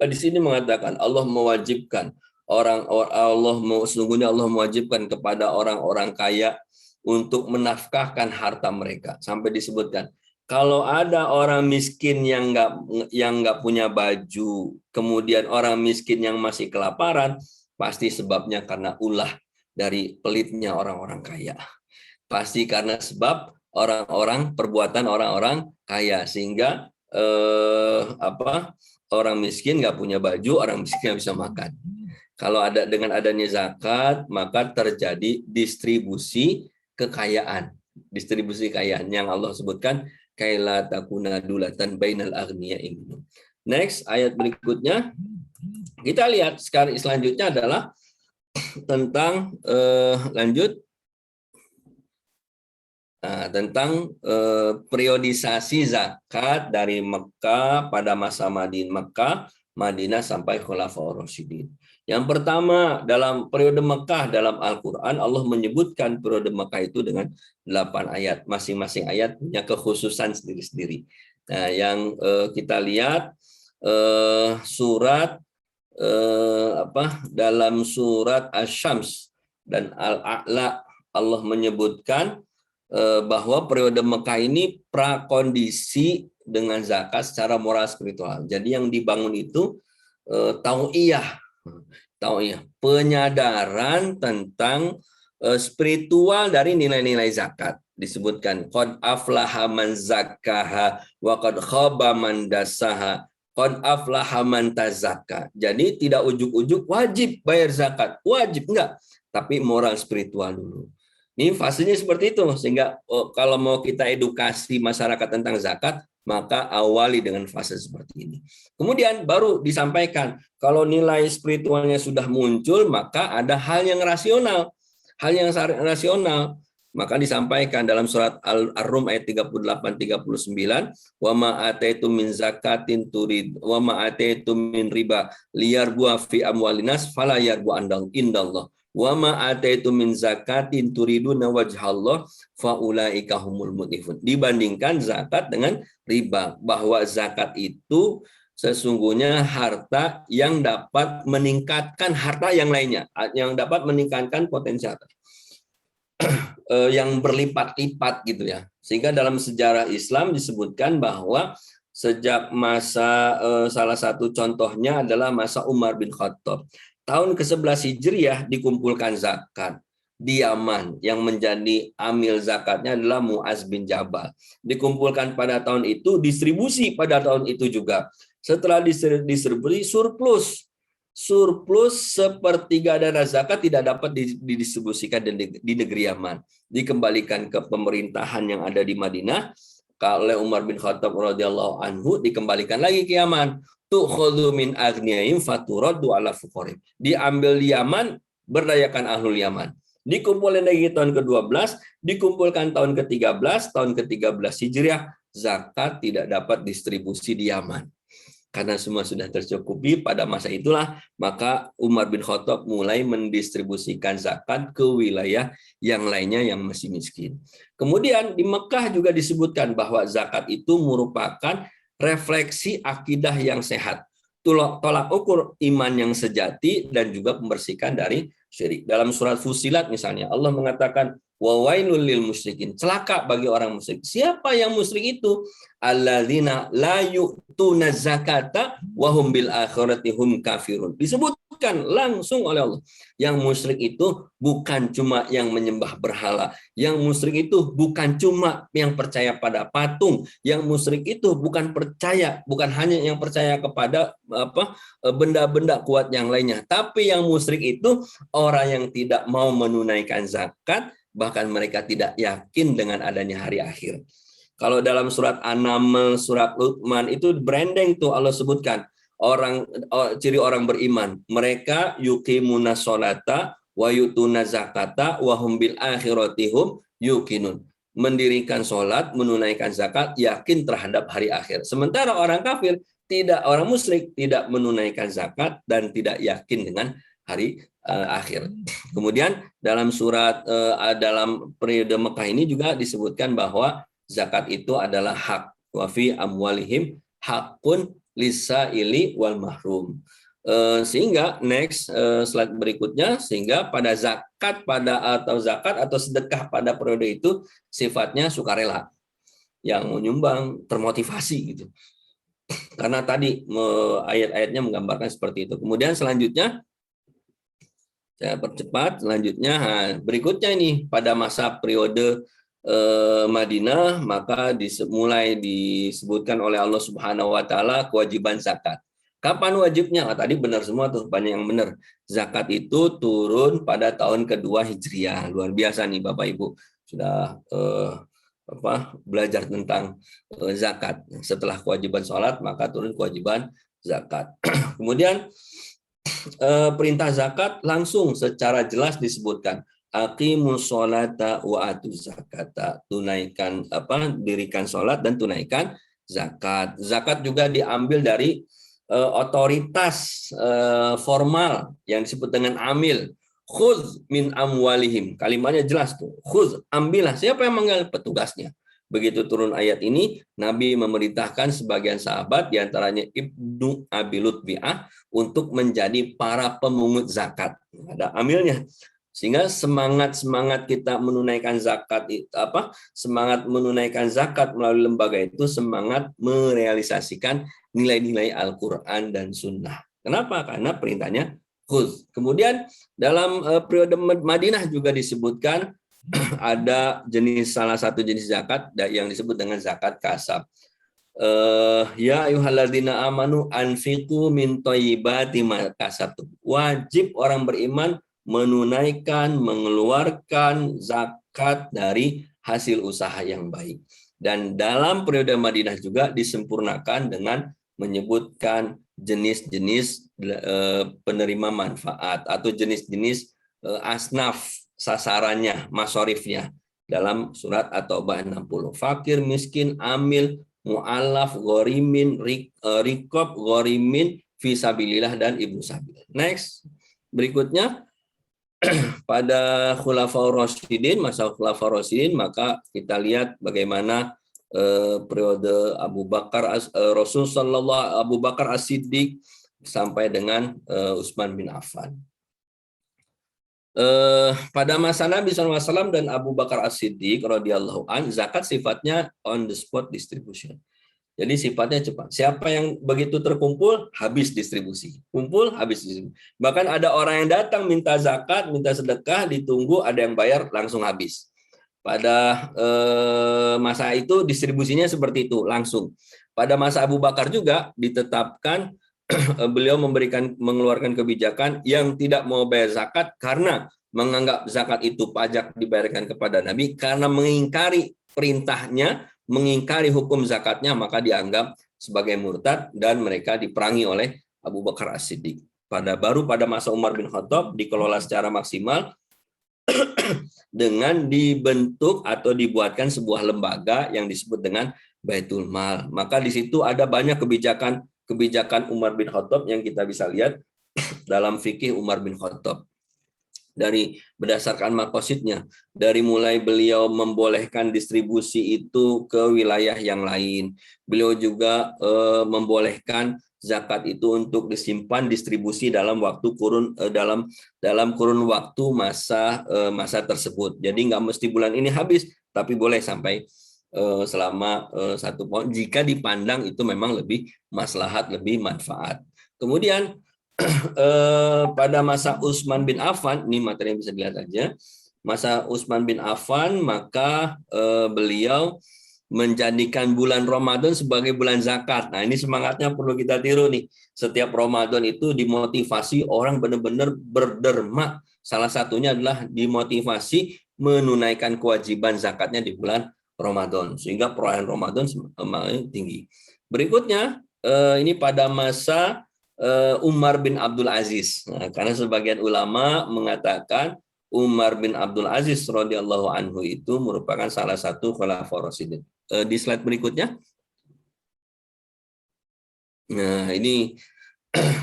Di sini mengatakan sesungguhnya Allah mewajibkan kepada orang-orang kaya untuk menafkahkan harta mereka, sampai disebutkan kalau ada orang miskin yang nggak punya baju, kemudian orang miskin yang masih kelaparan, pasti sebabnya karena ulah dari pelitnya orang-orang kaya, pasti karena sebab perbuatan orang-orang kaya, sehingga orang miskin nggak punya baju, orang miskin nggak bisa makan. Kalau dengan adanya zakat, maka terjadi distribusi kekayaan yang Allah sebutkan kaila takuna dulatan bainal aghniya'i. Next, ayat berikutnya kita lihat selanjutnya adalah tentang tentang periodisasi zakat dari Mekah pada masa Madinah sampai Khulafaur Rasyidin. Yang pertama, dalam periode Mekah dalam Al-Quran, Allah menyebutkan periode Mekah itu dengan 8 ayat. Masing-masing ayat punya kekhususan sendiri-sendiri. Nah, yang kita lihat dalam surat Asy-Syams dan Al-A'la, Allah menyebutkan bahwa periode Mekah ini prakondisi dengan zakat secara moral spiritual. Jadi yang dibangun itu tau'iyah, penyadaran tentang spiritual dari nilai-nilai zakat. Disebutkan qad aflaha man zakkaha wa qad khaba man dassaha, qad aflaha man tazakka. Jadi tidak ujuk-ujuk wajib bayar zakat, wajib enggak, tapi moral spiritual dulu. Ini fasenya seperti itu, sehingga kalau mau kita edukasi masyarakat tentang zakat, maka awali dengan fase seperti ini. Kemudian baru disampaikan, kalau nilai spiritualnya sudah muncul, maka ada hal yang rasional. Maka disampaikan dalam surat Ar-Rum ayat 38-39, wa ma ataitum min zakatin turid wa ma ataitum min riba liyarbu fi amwalinas fala yarbu indallah. Wa ma ataitum min zakatin turiduna wajhallah faulaika humul mudhifun. Dibandingkan zakat dengan riba, bahwa zakat itu sesungguhnya harta yang dapat meningkatkan harta yang lainnya, yang dapat meningkatkan potensi harta yang berlipat-lipat gitu ya. Sehingga dalam sejarah Islam disebutkan bahwa sejak masa salah satu contohnya adalah masa Umar bin Khattab. Tahun ke-11 Hijriah dikumpulkan zakat di Yaman, yang menjadi amil zakatnya adalah Mu'az bin Jabal. Dikumpulkan pada tahun itu, distribusi pada tahun itu juga. Setelah distribusi, surplus sepertiga dana zakat tidak dapat didistribusikan di negeri Yaman. Dikembalikan ke pemerintahan yang ada di Madinah oleh Umar bin Khattab radhiyallahu anhu, dikembalikan lagi ke Yaman. Tu'khadhu min aghniyahim faturaddu ala fuqarihim. Diambil di Yaman, berdayakan ahlul Yaman. Dikumpulkan lagi tahun ke-12, dikumpulkan tahun ke-13, tahun ke-13 Hijriah, zakat tidak dapat distribusi di Yaman. Karena semua sudah tercukupi pada masa itulah, maka Umar bin Khattab mulai mendistribusikan zakat ke wilayah yang lainnya yang masih miskin. Kemudian di Mekah juga disebutkan bahwa zakat itu merupakan refleksi akidah yang sehat, tolak ukur iman yang sejati, dan juga pembersihan dari syirik. Dalam surat Fussilat misalnya, Allah mengatakan, wa wailul lil musyrikin, celaka bagi orang musyrik. Siapa yang musyrik itu? Alladzina la yu'tuna zakata wa hum bil akhirati hum kafirun. Disebutkan langsung oleh Allah. Yang musyrik itu bukan cuma yang menyembah berhala. Yang musyrik itu bukan cuma yang percaya pada patung. Yang musyrik itu bukan hanya yang percaya kepada benda-benda kuat yang lainnya. Tapi yang musyrik itu orang yang tidak mau menunaikan zakat, bahkan mereka tidak yakin dengan adanya hari akhir. Kalau dalam surat An-Naml, surat Luqman itu branding tuh Allah sebutkan ciri orang beriman. Mereka yuqimuna sholata wa yutuna zakata wa hum bil akhirati hum yuqinun. mendirikan sholat, menunaikan zakat, yakin terhadap hari akhir. Sementara orang kafir, orang musyrik tidak menunaikan zakat dan tidak yakin dengan hari akhir. Kemudian dalam dalam periode Mekah ini juga disebutkan bahwa zakat itu adalah hak. Wa fi amwalihim hakun lisaili wal mahrum. Sehingga slide berikutnya, sehingga pada zakat atau sedekah pada periode itu sifatnya sukarela, yang menyumbang termotivasi gitu. Karena tadi ayat-ayatnya menggambarkan seperti itu. Kemudian selanjutnya saya percepat, selanjutnya berikutnya ini pada masa periode Madinah, maka mulai disebutkan oleh Allah Subhanahu wa taala kewajiban zakat. Kapan wajibnya? Tadi benar semua tuh, banyak yang benar. Zakat itu turun pada tahun kedua Hijriah. Luar biasa nih Bapak Ibu. Sudah belajar tentang zakat. Setelah kewajiban sholat, maka turun kewajiban zakat. Kemudian perintah zakat langsung secara jelas disebutkan. Aqimus sholata wa atuz zakata. Tunaikan dirikan sholat dan tunaikan zakat. Zakat juga diambil dari otoritas formal yang disebut dengan amil. Khudz min amwalihim. Kalimatnya jelas tuh. Khudz, ambillah. Siapa yang mengambil? Petugasnya. Begitu turun ayat ini, Nabi memerintahkan sebagian sahabat, diantaranya Ibnu Abi Lutbi'ah, untuk menjadi para pemungut zakat. Ada amilnya. Sehingga semangat kita menunaikan zakat semangat menunaikan zakat melalui lembaga itu semangat merealisasikan nilai-nilai Al-Qur'an dan Sunnah. Kenapa? Karena perintahnya khudz. Kemudian dalam periode Madinah juga disebutkan ada salah satu jenis zakat yang disebut dengan zakat kasab. Ya ayyuhalladzina amanu anfiqu min thayyibati ma kasabtum. Wajib orang beriman menunaikan, mengeluarkan zakat dari hasil usaha yang baik. Dan dalam periode Madinah juga disempurnakan dengan menyebutkan jenis-jenis penerima manfaat atau jenis-jenis asnaf sasarannya, masorifnya dalam surat At-Taubah 60. Fakir, miskin, amil, mu'allaf, ghorimin, rikob, ghorimin, fisabilillah, dan ibnu sabil. Next, berikutnya pada Khulafaur Rasyidin, masa Khulafaur Rasyidin, maka kita lihat bagaimana periode Abu Bakar Abu Bakar As-Siddiq sampai dengan Utsman bin Affan. Pada masa Nabi SAW dan Abu Bakar As-Siddiq radhiyallahu an, zakat sifatnya on the spot distribution. Jadi sifatnya cepat. Siapa yang begitu terkumpul, habis distribusi. Kumpul, habis distribusi. Bahkan ada orang yang datang minta zakat, minta sedekah, ditunggu, ada yang bayar, langsung habis. Pada masa itu distribusinya seperti itu, langsung. Pada masa Abu Bakar juga ditetapkan, beliau mengeluarkan kebijakan yang tidak mau bayar zakat karena menganggap zakat itu pajak dibayarkan kepada Nabi, karena mengingkari perintahnya, mengingkari hukum zakatnya, maka dianggap sebagai murtad dan mereka diperangi oleh Abu Bakar As-Siddiq. Baru pada masa Umar bin Khattab dikelola secara maksimal dengan dibentuk atau dibuatkan sebuah lembaga yang disebut dengan Baitul Mal. Maka di situ ada banyak kebijakan Umar bin Khattab yang kita bisa lihat dalam fikih Umar bin Khattab. Dari berdasarkan makosidnya, dari mulai beliau membolehkan distribusi itu ke wilayah yang lain, beliau juga membolehkan zakat itu untuk disimpan distribusi dalam kurun waktu masa tersebut. Jadi nggak mesti bulan ini habis, tapi boleh sampai selama 1 tahun jika dipandang itu memang lebih maslahat, lebih manfaat. Kemudian pada masa Utsman bin Affan, ini materi yang bisa dilihat aja, masa Utsman bin Affan, maka beliau menjadikan bulan Ramadan sebagai bulan zakat. Nah, ini semangatnya perlu kita tiru nih. Setiap Ramadan itu dimotivasi orang benar-benar berderma. Salah satunya adalah dimotivasi menunaikan kewajiban zakatnya di bulan Ramadan, sehingga perayaan Ramadan semakin tinggi. Berikutnya, ini pada masa Umar bin Abdul Aziz. Nah, karena sebagian ulama mengatakan Umar bin Abdul Aziz radhiyallahu anhu itu merupakan salah satu khulafaur rasyidin. Di slide berikutnya. Nah, ini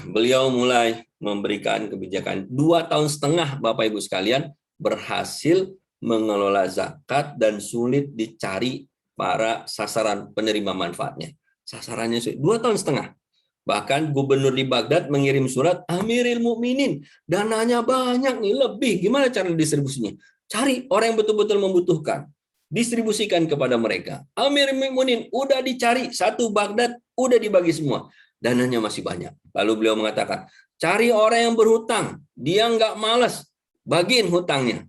beliau mulai memberikan kebijakan 2 tahun setengah, Bapak Ibu sekalian, berhasil mengelola zakat dan sulit dicari para sasaran penerima manfaatnya. Sasarannya sulit. 2 tahun setengah. Bahkan gubernur di Baghdad mengirim surat, Amiril Mukminin, dananya banyak nih, lebih. Gimana cara distribusinya? Cari orang yang betul-betul membutuhkan. Distribusikan kepada mereka. Amiril Mukminin, udah dicari. Satu Baghdad, udah dibagi semua. Dananya masih banyak. Lalu beliau mengatakan, cari orang yang berhutang. Dia nggak malas. Bagiin hutangnya.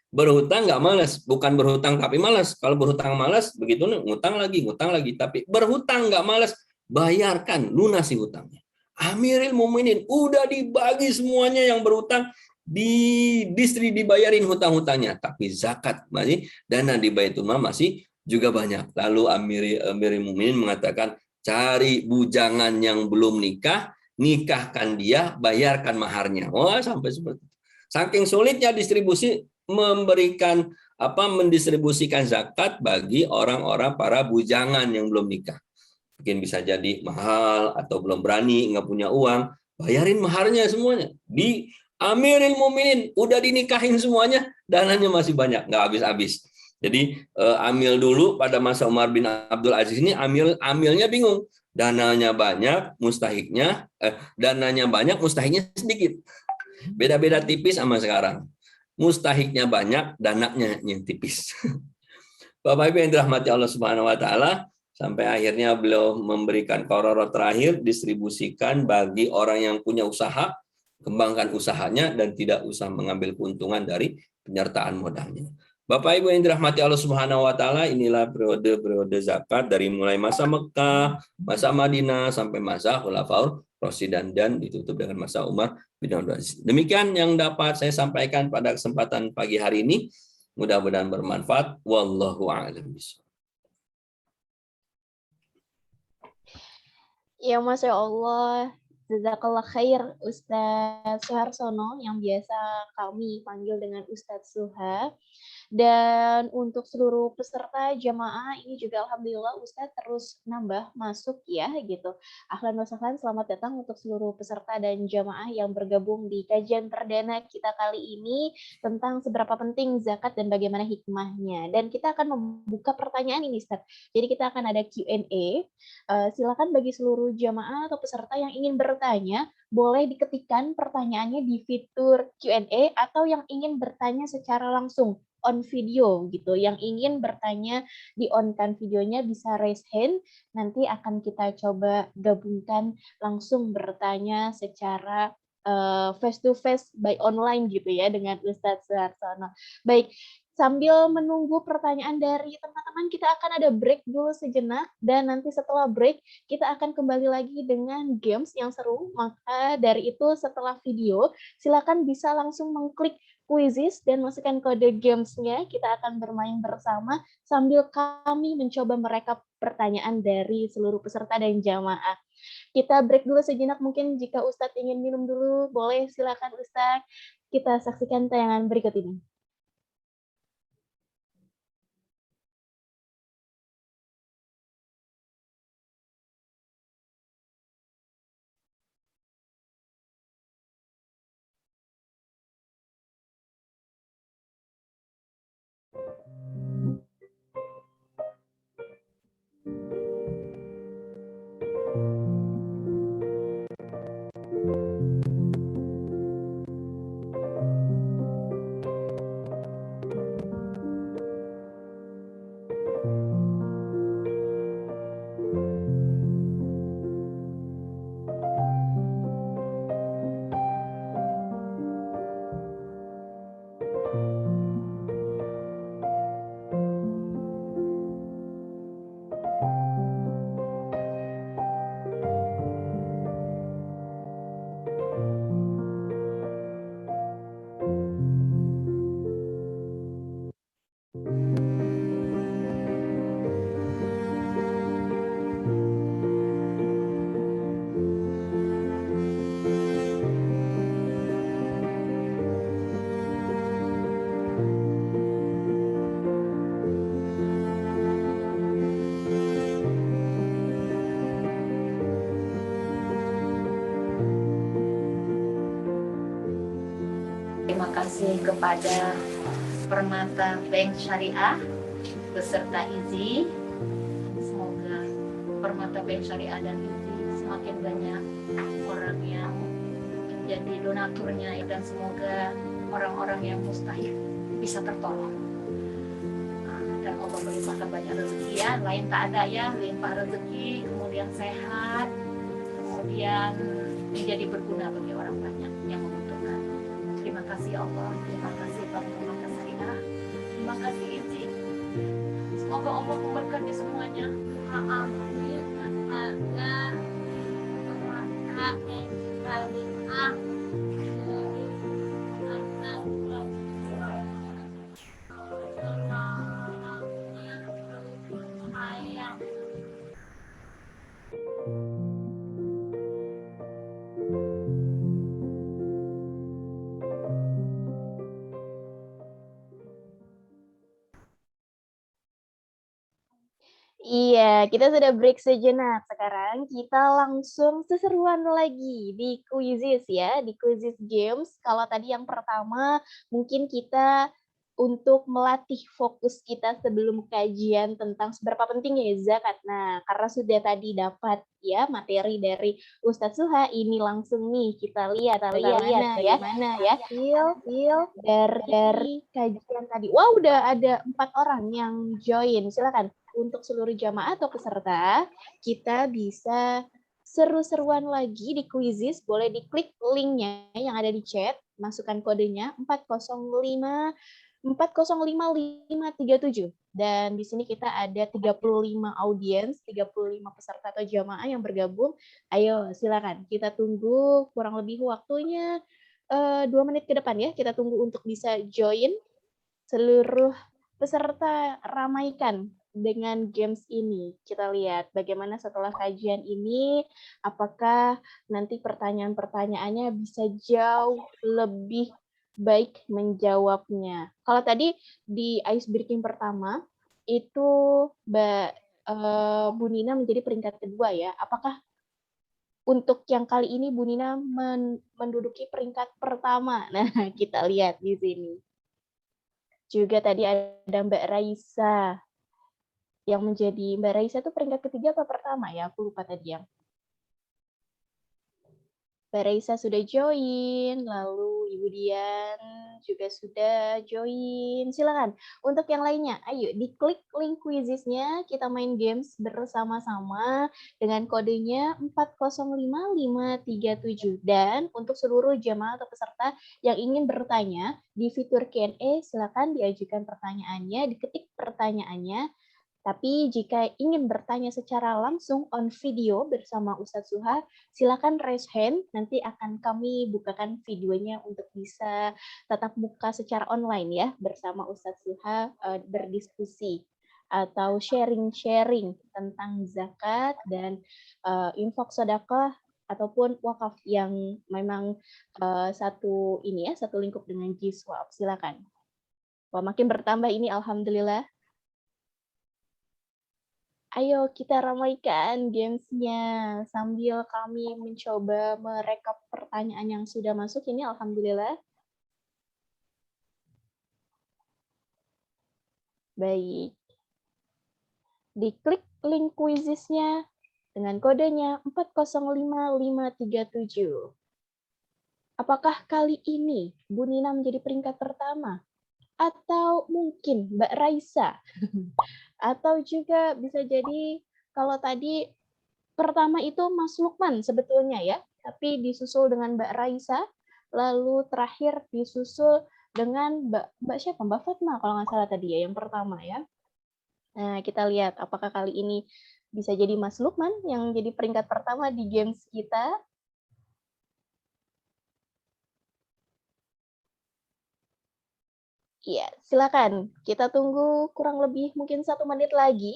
Berhutang nggak malas. Bukan berhutang tapi malas. Kalau berhutang malas, begitu ngutang lagi. Tapi berhutang nggak malas. Bayarkan, lunasi hutangnya. Amiril Mukminin udah dibagi semuanya yang berhutang, dibayarin hutang-hutangnya, tapi zakat masih, dana di Baitul Mal masih juga banyak. Lalu Amiril Mukminin mengatakan, cari bujangan yang belum nikah, nikahkan dia, bayarkan maharnya. Wah, sampai seperti itu. Saking sulitnya distribusi mendistribusikan zakat bagi orang-orang para bujangan yang belum nikah. Mungkin bisa jadi mahal atau belum berani, nggak punya uang, bayarin maharnya semuanya. Di Amiril Mukminin udah dinikahin semuanya, dananya masih banyak, nggak habis-habis. Jadi amil dulu pada masa Umar bin Abdul Aziz ini amilnya bingung, dananya banyak, mustahiknya sedikit. Beda-beda tipis sama sekarang. Mustahiknya banyak, dananya yang tipis. Bapak Ibu yang dirahmati Allah Subhanahu wa taala, sampai akhirnya beliau memberikan qararat terakhir, distribusikan bagi orang yang punya usaha, kembangkan usahanya dan tidak usah mengambil keuntungan dari penyertaan modalnya. Bapak Ibu yang dirahmati Allah Subhanahu wa taala, inilah periode zakat dari mulai masa Mekah, masa Madinah sampai masa Khulafaur Rasyidin dan ditutup dengan masa Umar bin Abdul Aziz. Demikian yang dapat saya sampaikan pada kesempatan pagi hari ini. Mudah-mudahan bermanfaat. Wallahu a'lam bishawab.
Ya, Masya Allah. Jazakallah khair Ustadz Suharsono yang biasa kami panggil dengan Ustadz Suha. Dan untuk seluruh peserta jamaah ini juga alhamdulillah Ustadz terus nambah masuk ya gitu. Ahlan wa sahlan, selamat datang untuk seluruh peserta dan jamaah yang bergabung di kajian perdana kita kali ini tentang seberapa penting zakat dan bagaimana hikmahnya. Dan kita akan membuka pertanyaan ini Ustadz. Jadi kita akan ada Q&A. Silakan bagi seluruh jamaah atau peserta yang ingin bertanya, boleh diketikkan pertanyaannya di fitur Q&A atau yang ingin bertanya secara langsung on video gitu. Yang ingin bertanya di on-kan videonya bisa raise hand, nanti akan kita coba gabungkan langsung bertanya secara face to face by online gitu ya dengan Ustadz Suharsono. Baik, sambil menunggu pertanyaan dari teman-teman, kita akan ada break dulu sejenak dan nanti setelah break kita akan kembali lagi dengan games yang seru. Maka dari itu setelah video silakan bisa langsung mengklik quizzes dan masukkan kode gamesnya. Kita akan bermain bersama sambil kami mencoba merekap pertanyaan dari seluruh peserta dan jamaah. Kita break dulu sejenak, mungkin jika Ustadz ingin minum dulu, boleh silakan Ustadz. Kita saksikan tayangan berikut ini.
Terima kasih kepada Permata Bank Syariah beserta IZI. Semoga Permata Bank Syariah dan IZI semakin banyak orang yang menjadi donaturnya, dan semoga orang-orang yang mustahil bisa tertolong. Dan Allah melimpahkan banyak rezeki ya, lain tak ada ya, limpah rezeki, kemudian sehat, kemudian menjadi berguna bagi orang banyak yang membutuhkan. Terima kasih Allah, terima kasih Bank Permata Syariah, terima kasih IZI. Semoga Allah memberkati semuanya. Amin. Ada Permata Syariah.
Iya, kita sudah break sejenak. Sekarang kita langsung seseruan lagi di Quizizz ya, di Quizizz Games. Kalau tadi yang pertama mungkin kita untuk melatih fokus kita sebelum kajian tentang seberapa pentingnya zakat. Nah, karena sudah tadi dapat ya materi dari Ustadz Suha, ini langsung nih kita lihat bagaimana ya hasil dari kajian tadi. Wow, udah ada 4 orang yang join. Silakan untuk seluruh jamaah atau peserta, kita bisa seru-seruan lagi di Quizizz. Boleh diklik linknya yang ada di chat, masukkan kodenya 4055537. Dan di sini kita ada 35 audiens, 35 peserta atau jamaah yang bergabung. Ayo silakan, kita tunggu kurang lebih waktunya 2 menit ke depan ya. Kita tunggu untuk bisa join. Seluruh peserta ramaikan dengan games ini. Kita lihat bagaimana setelah kajian ini, apakah nanti pertanyaan-pertanyaannya bisa jauh lebih baik menjawabnya. Kalau tadi di ice breaking pertama, itu Mbak Bu Nina menjadi peringkat kedua ya. Apakah untuk yang kali ini Bu Nina menduduki peringkat pertama? Nah, kita lihat di sini. Juga tadi ada Mbak Raisa yang menjadi Mbak Raisa itu peringkat ketiga atau pertama ya? Aku lupa tadi yang. Mbak Raisa sudah join, lalu Ibu Dian juga sudah join. Silakan. Untuk yang lainnya, ayo diklik link Quizizz-nya, kita main games bersama-sama dengan kodenya 4055537. Dan untuk seluruh jamaah atau peserta yang ingin bertanya di fitur Q&A, silakan diajukan pertanyaannya, diketik pertanyaannya. Tapi jika ingin bertanya secara langsung on video bersama Ustadz Suha, silakan raise hand, nanti akan kami bukakan videonya untuk bisa tatap muka secara online ya, bersama Ustadz Suha berdiskusi atau sharing-sharing tentang zakat dan infak sedekah ataupun wakaf yang memang satu lingkup dengan Jiswap. Silakan. Wah, makin bertambah ini alhamdulillah. Ayo kita ramaikan games-nya sambil kami mencoba merekap pertanyaan yang sudah masuk ini alhamdulillah. Baik. Diklik link Quizizz-nya dengan kodenya 4055537. Apakah kali ini Bu Nina menjadi peringkat pertama? Atau mungkin Mbak Raisa? Atau juga bisa jadi kalau tadi pertama itu Mas Lukman sebetulnya ya, tapi disusul dengan Mbak Raisa, lalu terakhir disusul dengan Mbak siapa? Mbak Fatma kalau nggak salah tadi ya, yang pertama ya. Nah, kita lihat apakah kali ini bisa jadi Mas Lukman yang jadi peringkat pertama di games kita. Iya, silakan. Kita tunggu kurang lebih mungkin 1 menit lagi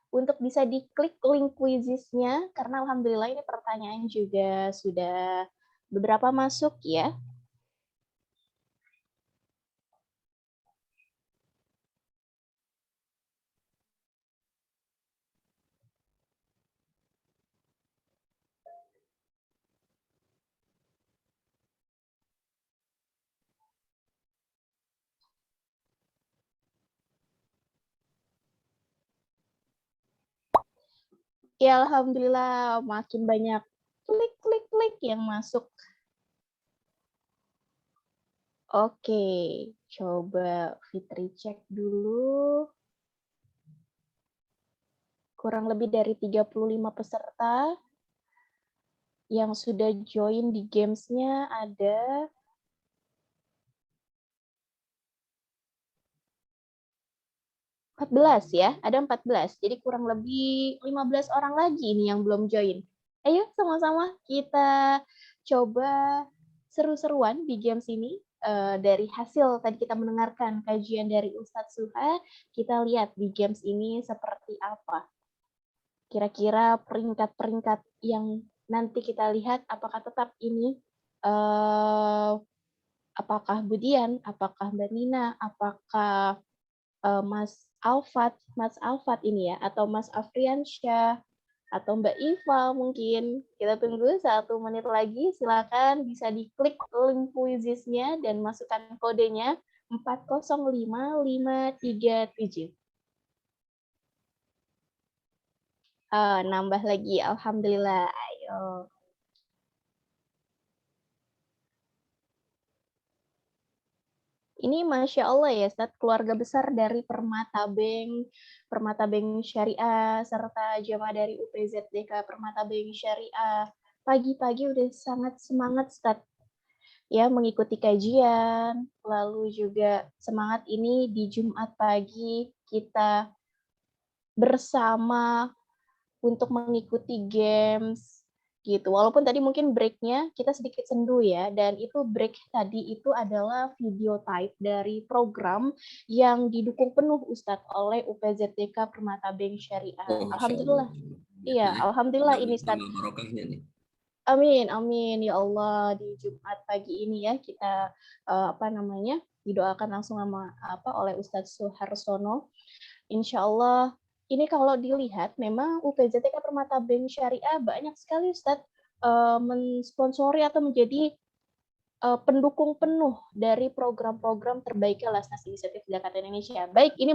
untuk bisa diklik link Quizizz-nya, karena alhamdulillah ini pertanyaan juga sudah beberapa masuk ya. Ya alhamdulillah makin banyak klik yang masuk. Oke, coba Fitri cek dulu. Kurang lebih dari 35 peserta yang sudah join di games-nya ada 14 ya, ada 14. Jadi kurang lebih 15 orang lagi nih yang belum join. Ayo sama-sama kita coba seru-seruan di games ini. Dari hasil tadi kita mendengarkan kajian dari Ustadz Suha, kita lihat di games ini seperti apa. Kira-kira peringkat-peringkat yang nanti kita lihat apakah tetap ini, apakah Budian, apakah Mbak Nina, apakah Mas Alfat ini ya, atau Mas Afriansyah, atau Mbak Iva mungkin. Kita tunggu 1 menit lagi, silakan bisa diklik link quizisnya dan masukkan kodenya 405537. Nambah lagi, alhamdulillah. Ayo. Ini Masya Allah ya, Ustaz, keluarga besar dari Permata Bank Syariah, serta jamaah dari UPZDK Permata Bank Syariah. Pagi-pagi udah sangat semangat, Ustaz, ya mengikuti kajian, lalu juga semangat ini di Jumat pagi kita bersama untuk mengikuti games gitu. Walaupun tadi mungkin break-nya kita sedikit sendu ya, dan itu break tadi itu adalah video type dari program yang didukung penuh Ustadz oleh UPZDK Permata Bank Syariah.
Oh, Masya
Alhamdulillah.
Allah.
Iya, alhamdulillah ini Ustadz.
Tambah barokahnya nih.
Amin, amin ya Allah, di Jumat pagi ini ya kita didoakan langsung oleh Ustadz Suharsono. Insya Allah ini kalau dilihat memang UPZDK Permata Bank Syariah banyak sekali Ustadz mensponsori atau menjadi pendukung penuh dari program-program terbaik Lasnas Inisiatif Zakat Indonesia. Baik, ini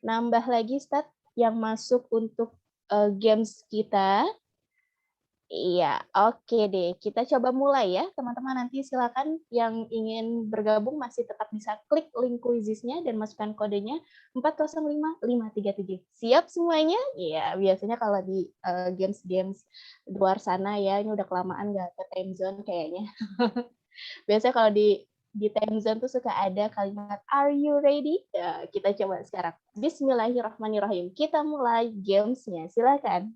nambah lagi Ustadz yang masuk untuk games kita. Iya, oke deh. Kita coba mulai ya, teman-teman. Nanti silakan yang ingin bergabung masih tetap bisa klik link quizisnya dan masukkan kodenya 405537. Siap semuanya? Iya, biasanya kalau di games-games luar sana ya, ini udah kelamaan nggak ke time zone kayaknya. Biasanya kalau di time zone tuh suka ada kalimat "Are you ready?" Ya, kita coba sekarang. Bismillahirrahmanirrahim. Kita mulai games-nya. Silakan.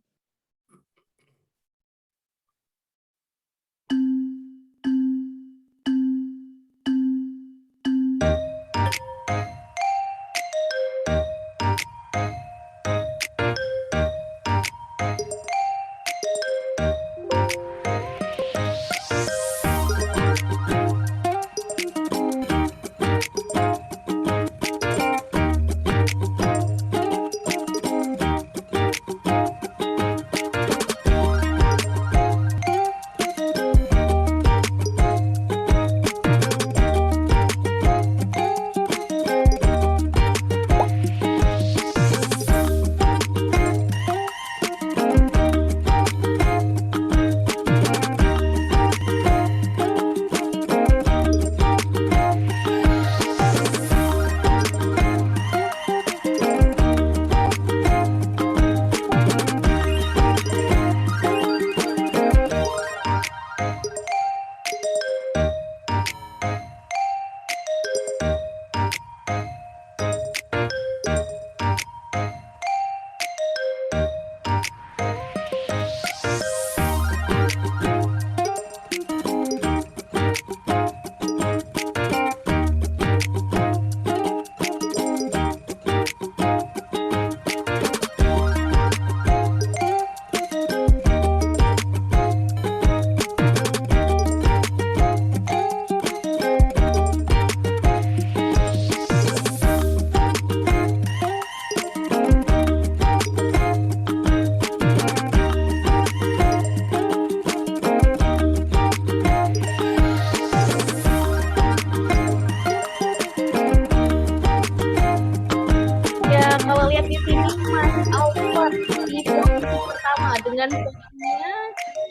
Kalau lihat di sini Mas Alfat di posisi pertama dengan poinnya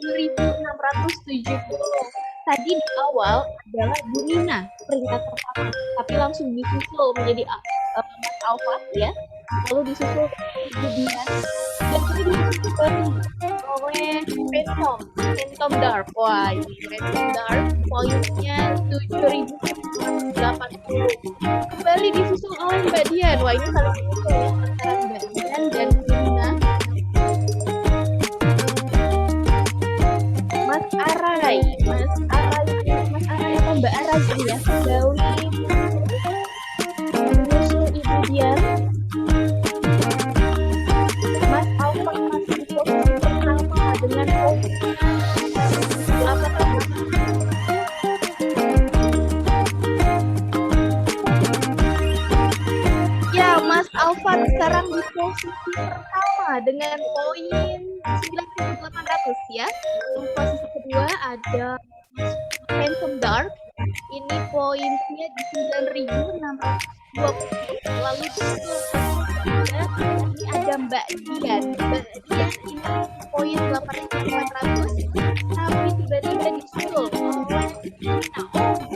2.670. Tadi di awal adalah Bu Nina peringkat pertama, tapi langsung disusul menjadi Mas Alfat ya. Lalu disusul Ibu Dian dan ini disusul oleh Phantom Dark. Wah, ini Phantom Dark poinnya 7.980. Kembali disusul oleh Mbak Dian. Wah, ini saling disusul ya antara Mbak Dian dan Nina. Mas Arai atau Mbak Arai ya, kembali menyusul Ibu Dian. Mas Alfat masih di posisi pertama dengan poinnya 800. Ya, Mas Alfat sekarang di posisi pertama dengan poin 9.800 ya. Untuk posisi kedua ada Mas Phantom Dark. Ini poinnya di 9.620. Lalu disusul ini ada Mbak Dian. Mbak Dian ini poin 8.400, tapi tiba-tiba disusul oleh Nina.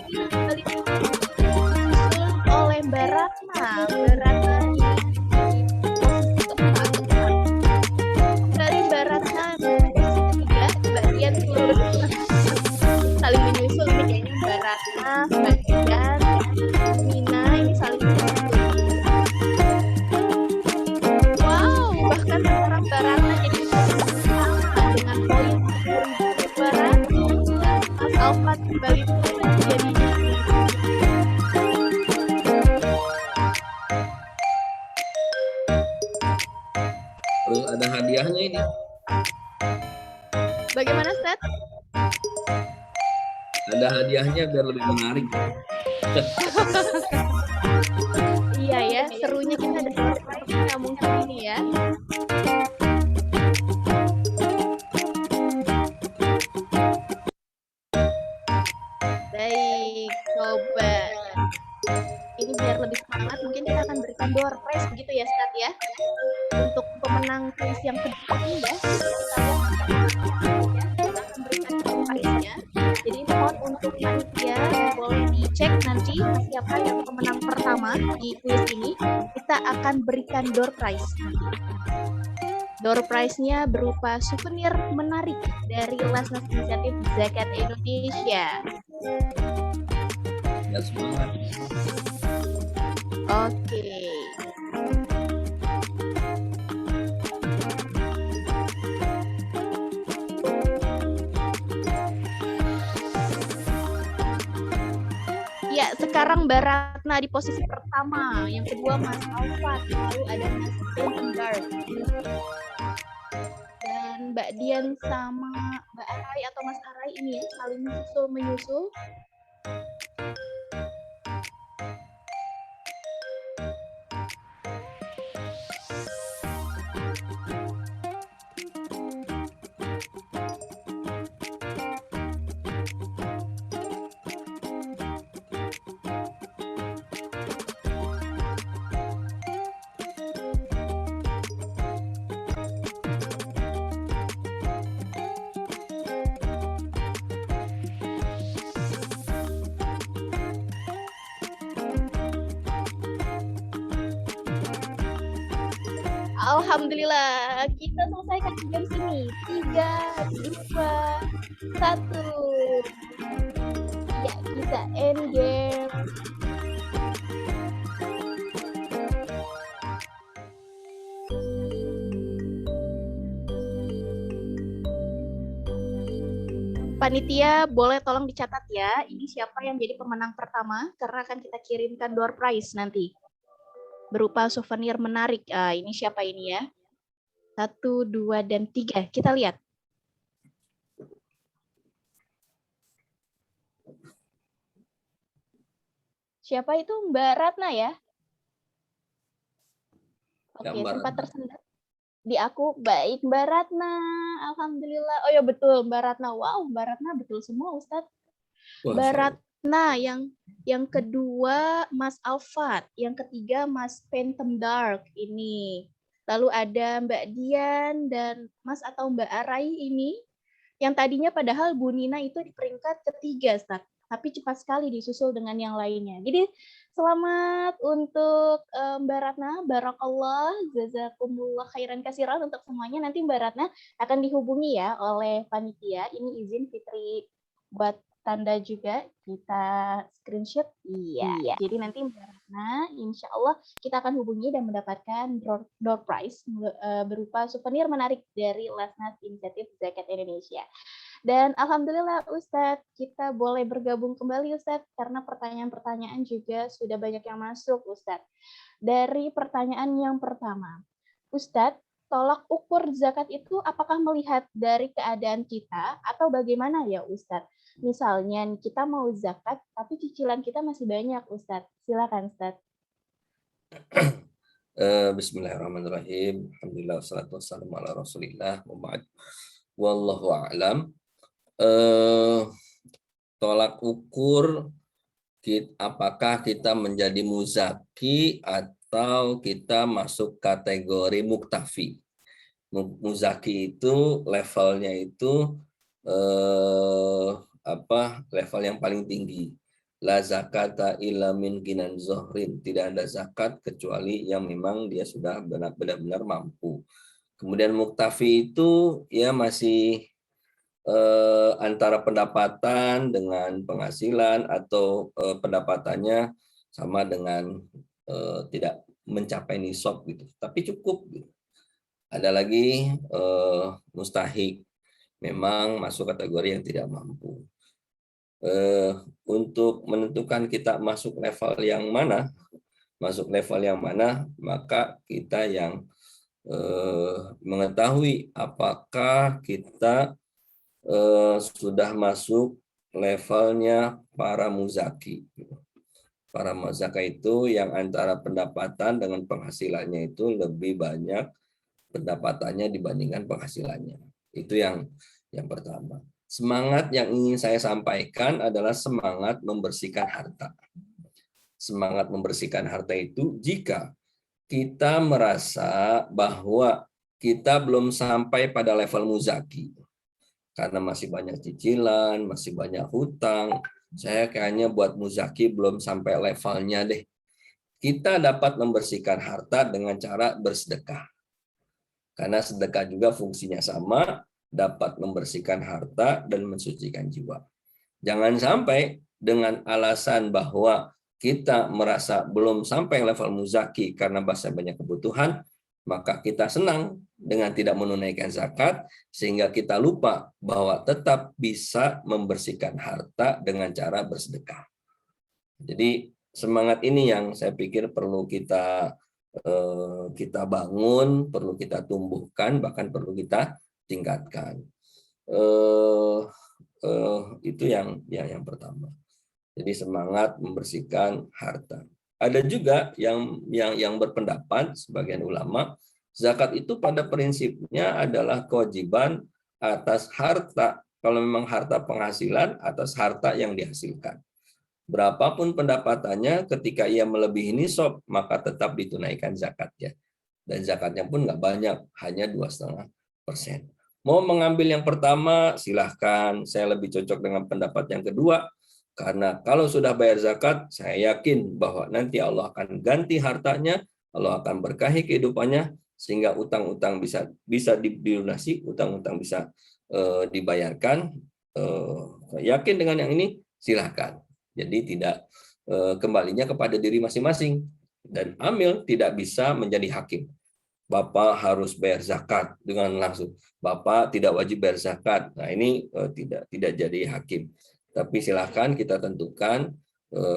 Kembali disusul oleh Mbak Ratna. Mbak Ratna ini di posisi keempat. Kembali Mbak Ratna di posisi ketiga. Mbak Dian saling menyusul ini kayaknya Mbak Ratna, Mbak Dian, Nina ini saling menyusul. Bahkan sekarang Mbak Ratna jadi sama dengan poin 1.200. Mas Alfat kembali jadinya.
Terus ada hadiahnya ini.
Bagaimana, Seth?
Ada hadiahnya biar lebih menarik.
Iya ya, serunya kita ada surprise-nya mungkin ini ya. Baik, coba. Ini biar lebih semangat, mungkin kita akan berikan door prize begitu ya, Seth ya. Untuk pemenang kuis yang kedua ini ya, kita akan berikan door prize-nya. Jadi mohon untuk panitia boleh dicek nanti siapa yang pemenang pertama di kuis ini. Kita akan berikan door prize. Door prize-nya berupa souvenir menarik dari Lasnas Inisiatif Zakat Indonesia.
Ya, semangat.
Oke. Ya, sekarang Mbak Ratna di posisi pertama, yang kedua Mas Alfat, lalu ada Mas Phantom Dark. Dan Mbak Dian sama Mbak Arai atau Mas Arai ini ya, saling menyusul. Alhamdulillah, kita selesaikan game sini. 3, 2, 1. Ya, kita end game. Panitia boleh tolong dicatat ya, ini siapa yang jadi pemenang pertama, karena akan kita kirimkan door prize nanti. Berupa souvenir menarik. Ini siapa ini ya? 1, 2, dan 3. Kita lihat. Siapa itu? Mbak Ratna ya? Oke, sempat tersendat di aku. Baik, Mbak Ratna. Alhamdulillah. Oh ya betul, Mbak Ratna. Wow, Mbak Ratna betul semua, Ustadz. Mbak Ratna Nah, yang kedua Mas Alfat, yang ketiga Mas Phantom Dark ini. Lalu ada Mbak Dian dan Mas atau Mbak Arai ini. Yang tadinya padahal Bu Nina itu di peringkat ketiga, Ustaz. Tapi cepat sekali disusul dengan yang lainnya. Jadi selamat untuk Mbak Ratna, Barakallah, Jazakumullah khairan kasiran untuk semuanya. Nanti Mbak Ratna akan dihubungi ya oleh panitia. Ini izin Fitri buat tanda juga, kita screenshot. Iya. Jadi nanti Mbak Ratna, insya Allah kita akan hubungi dan mendapatkan door prize berupa souvenir menarik dari Lasnas Inisiatif Zakat Indonesia. Dan alhamdulillah Ustadz, kita boleh bergabung kembali Ustadz, karena pertanyaan-pertanyaan juga sudah banyak yang masuk Ustadz. Dari pertanyaan yang pertama, Ustadz, tolak ukur zakat itu apakah melihat dari keadaan kita atau bagaimana ya Ustadz? Misalnya kita mau zakat, tapi cicilan kita masih banyak Ustadz. Silakan Ustadz.
Bismillahirrahmanirrahim. Alhamdulillah wassalatu wassalamu ala Rasulillah wa ba'd. Wallahu a'lam. Tolak ukur apakah kita menjadi muzaki atau kita masuk kategori muktafi. Muzaki itu levelnya itu level yang paling tinggi. La zakata illa min ginan zohrin. Tidak ada zakat kecuali yang memang dia sudah benar-benar mampu. Kemudian muktafi itu ya masih antara pendapatan dengan penghasilan atau pendapatannya sama dengan tidak mencapai nisab gitu. Tapi cukup. Gitu. Ada lagi mustahik. Memang masuk kategori yang tidak mampu. Untuk menentukan kita masuk level yang mana, maka kita yang mengetahui apakah kita sudah masuk levelnya para muzaki. Para muzaki itu yang antara pendapatan dengan penghasilannya itu lebih banyak pendapatannya dibandingkan penghasilannya. Itu yang pertama. Semangat yang ingin saya sampaikan adalah semangat membersihkan harta. Semangat membersihkan harta itu jika kita merasa bahwa kita belum sampai pada level muzaki. Karena masih banyak cicilan, masih banyak hutang. Saya kayaknya buat muzaki belum sampai levelnya deh. Kita dapat membersihkan harta dengan cara bersedekah. Karena sedekah juga fungsinya sama, dapat membersihkan harta dan mensucikan jiwa. Jangan sampai dengan alasan bahwa kita merasa belum sampai level muzaki karena masih banyak kebutuhan, maka kita senang dengan tidak menunaikan zakat, sehingga kita lupa bahwa tetap bisa membersihkan harta dengan cara bersedekah. Jadi semangat ini yang saya pikir perlu kita bangun, perlu kita tumbuhkan, bahkan perlu kita tingkatkan. Itu yang pertama. Jadi semangat membersihkan harta. Ada juga yang berpendapat sebagian ulama, zakat itu pada prinsipnya adalah kewajiban atas harta, kalau memang harta penghasilan, atas harta yang dihasilkan. Berapapun pendapatannya, ketika ia melebihi nisab, maka tetap ditunaikan zakatnya. Dan zakatnya pun nggak banyak, hanya 2,5%. Mau mengambil yang pertama, silahkan. Saya lebih cocok dengan pendapat yang kedua, karena kalau sudah bayar zakat, saya yakin bahwa nanti Allah akan ganti hartanya, Allah akan berkahi kehidupannya, sehingga utang-utang bisa dilunasi, utang-utang bisa dibayarkan. Yakin dengan yang ini, silahkan. Jadi tidak kembalinya kepada diri masing-masing. Dan amil tidak bisa menjadi hakim. Bapak harus bayar zakat dengan langsung. Bapak tidak wajib bayar zakat. Nah ini tidak jadi hakim. Tapi silahkan kita tentukan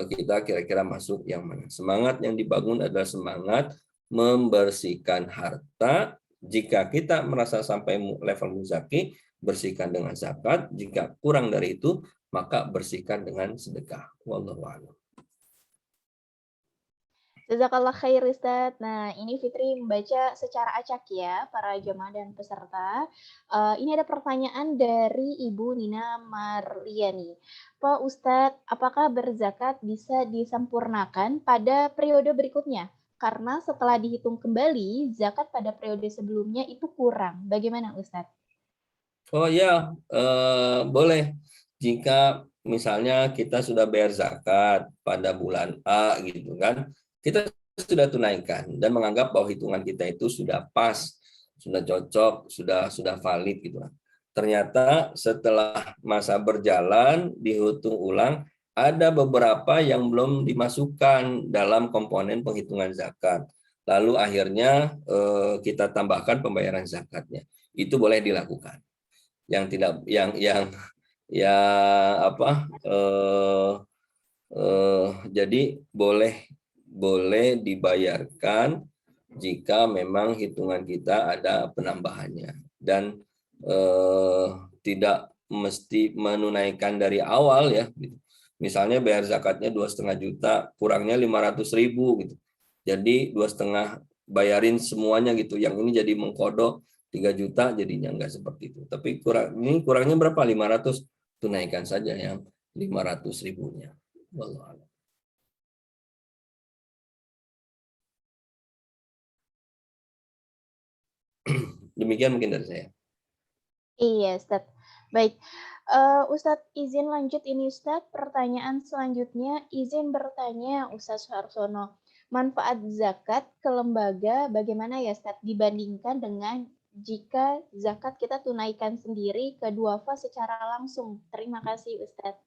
kita kira-kira masuk yang mana. Semangat yang dibangun adalah semangat membersihkan harta. Jika kita merasa sampai level muzaki, bersihkan dengan zakat. Jika kurang dari itu, maka bersihkan dengan sedekah. Wallahu a'lam.
Jazakallah khair Ustaz. Nah, ini Fitri membaca secara acak ya para jemaah dan peserta. Ini ada pertanyaan dari Ibu Nina Marliani. Pak Ustadz, apakah berzakat bisa disempurnakan pada periode berikutnya? Karena setelah dihitung kembali, zakat pada periode sebelumnya itu kurang. Bagaimana Ustadz?
Oh ya, boleh. Jika misalnya kita sudah bayar zakat pada bulan A gitu kan, kita sudah tunaikan dan menganggap bahwa hitungan kita itu sudah pas, sudah cocok, sudah valid gitu kan. Ternyata setelah masa berjalan dihitung ulang, ada beberapa yang belum dimasukkan dalam komponen penghitungan zakat. Lalu akhirnya kita tambahkan pembayaran zakatnya. Itu boleh dilakukan. Yang tidak apa jadi boleh dibayarkan jika memang hitungan kita ada penambahannya dan tidak mesti menunaikan dari awal ya gitu. Misalnya bayar zakatnya 2,5 juta, kurangnya 500.000 gitu. Jadi 2,5 bayarin semuanya gitu. Yang ini jadi mengkodok 3 juta jadinya enggak seperti itu. Tapi kurangnya berapa? 500, tunaikan saja yang 500.000-nya. Wallahu a'lam. Demikian mungkin dari saya.
Iya, Ustadz. Baik. Ustadz, izin lanjut ini Ustadz. Pertanyaan selanjutnya, izin bertanya Ustadz Suharsono. Manfaat zakat ke lembaga bagaimana ya Ustadz dibandingkan dengan jika zakat kita tunaikan sendiri ke duafa secara langsung? Terima kasih Ustadz.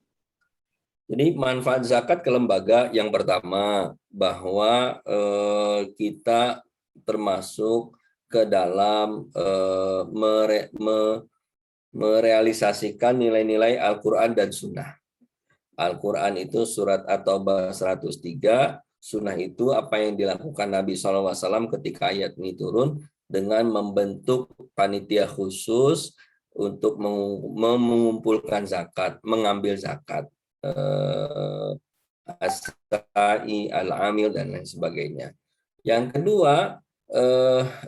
Jadi manfaat zakat ke lembaga yang pertama bahwa kita termasuk ke dalam merealisasikan nilai-nilai Al-Quran dan Sunnah. Al-Quran itu surat At-Taubah 103, Sunnah itu apa yang dilakukan Nabi SAW ketika ayat ini turun dengan membentuk panitia khusus untuk mengumpulkan zakat, mengambil zakat. As-sa'i, al-amil, dan lain sebagainya. Yang kedua,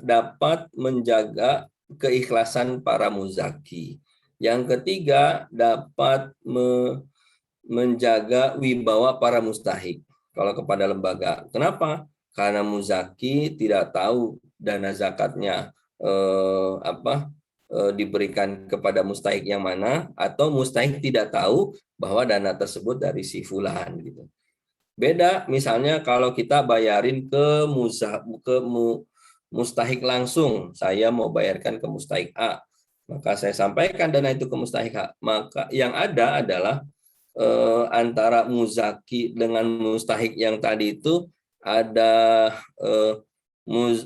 dapat menjaga keikhlasan para muzaki. Yang ketiga, dapat menjaga wibawa para mustahik kalau kepada lembaga. Kenapa? Karena muzaki tidak tahu dana zakatnya diberikan kepada mustahik yang mana, atau mustahik tidak tahu bahwa dana tersebut dari si fulan gitu. Beda misalnya kalau kita bayarin ke mustahik langsung, saya mau bayarkan ke mustahik A, maka saya sampaikan dana itu ke mustahik A, maka yang ada adalah antara muzaki dengan mustahik yang tadi itu ada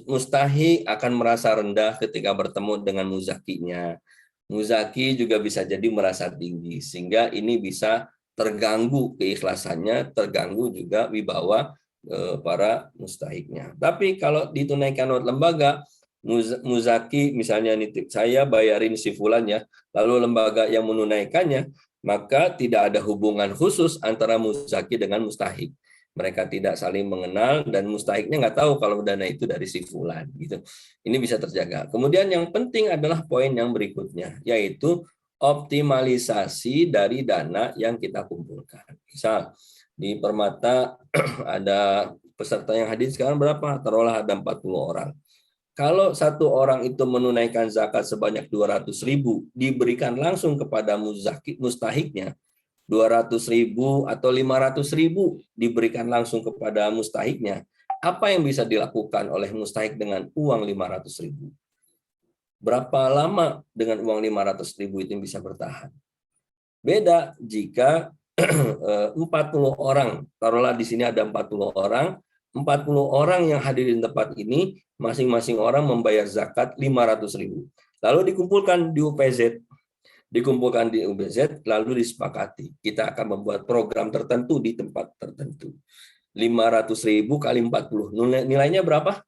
mustahik akan merasa rendah ketika bertemu dengan muzakinya. Muzaki juga bisa jadi merasa tinggi, sehingga ini bisa terganggu keikhlasannya, terganggu juga wibawa para mustahiknya. Tapi kalau ditunaikan oleh lembaga, muzaki misalnya nitip saya bayarin si fulan ya, lalu lembaga yang menunaikannya, maka tidak ada hubungan khusus antara muzaki dengan mustahik. Mereka tidak saling mengenal dan mustahiknya nggak tahu kalau dana itu dari si fulan gitu. Ini bisa terjaga. Kemudian yang penting adalah poin yang berikutnya, yaitu optimalisasi dari dana yang kita kumpulkan. Misal di Permata ada peserta yang hadir sekarang berapa? Taruhlah ada 40 orang. Kalau satu orang itu menunaikan zakat sebanyak 200.000 diberikan langsung kepada mustahiknya, 200.000 atau 500.000 diberikan langsung kepada mustahiknya, apa yang bisa dilakukan oleh mustahik dengan uang 500.000? Berapa lama dengan uang 500.000 itu bisa bertahan? Beda jika 40 orang, taruhlah di sini ada 40 orang, 40 orang yang hadir di tempat ini, masing-masing orang membayar zakat 500.000. Lalu dikumpulkan di UPZ, lalu disepakati. Kita akan membuat program tertentu di tempat tertentu. 500.000 kali 40. Nilainya berapa?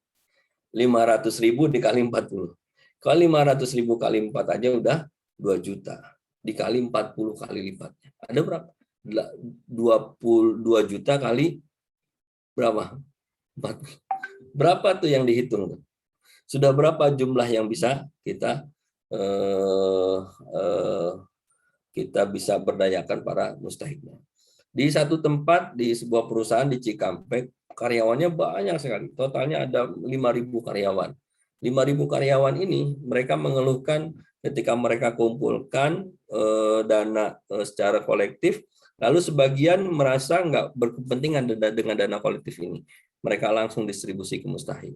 500.000 dikali 40. Kalau 500.000 kali 4 aja udah 2 juta. Dikali 40 kali lipatnya. Ada berapa? 22 juta kali berapa? Berapa tuh yang dihitung? Sudah berapa jumlah yang bisa kita bisa berdayakan para mustahiknya. Di satu tempat, di sebuah perusahaan di Cikampek, karyawannya banyak sekali. Totalnya ada 5.000 karyawan. 5.000 karyawan ini mereka mengeluhkan ketika mereka kumpulkan dana secara kolektif, lalu sebagian merasa nggak berkepentingan dengan dana kolektif ini. Mereka langsung distribusi ke mustahik.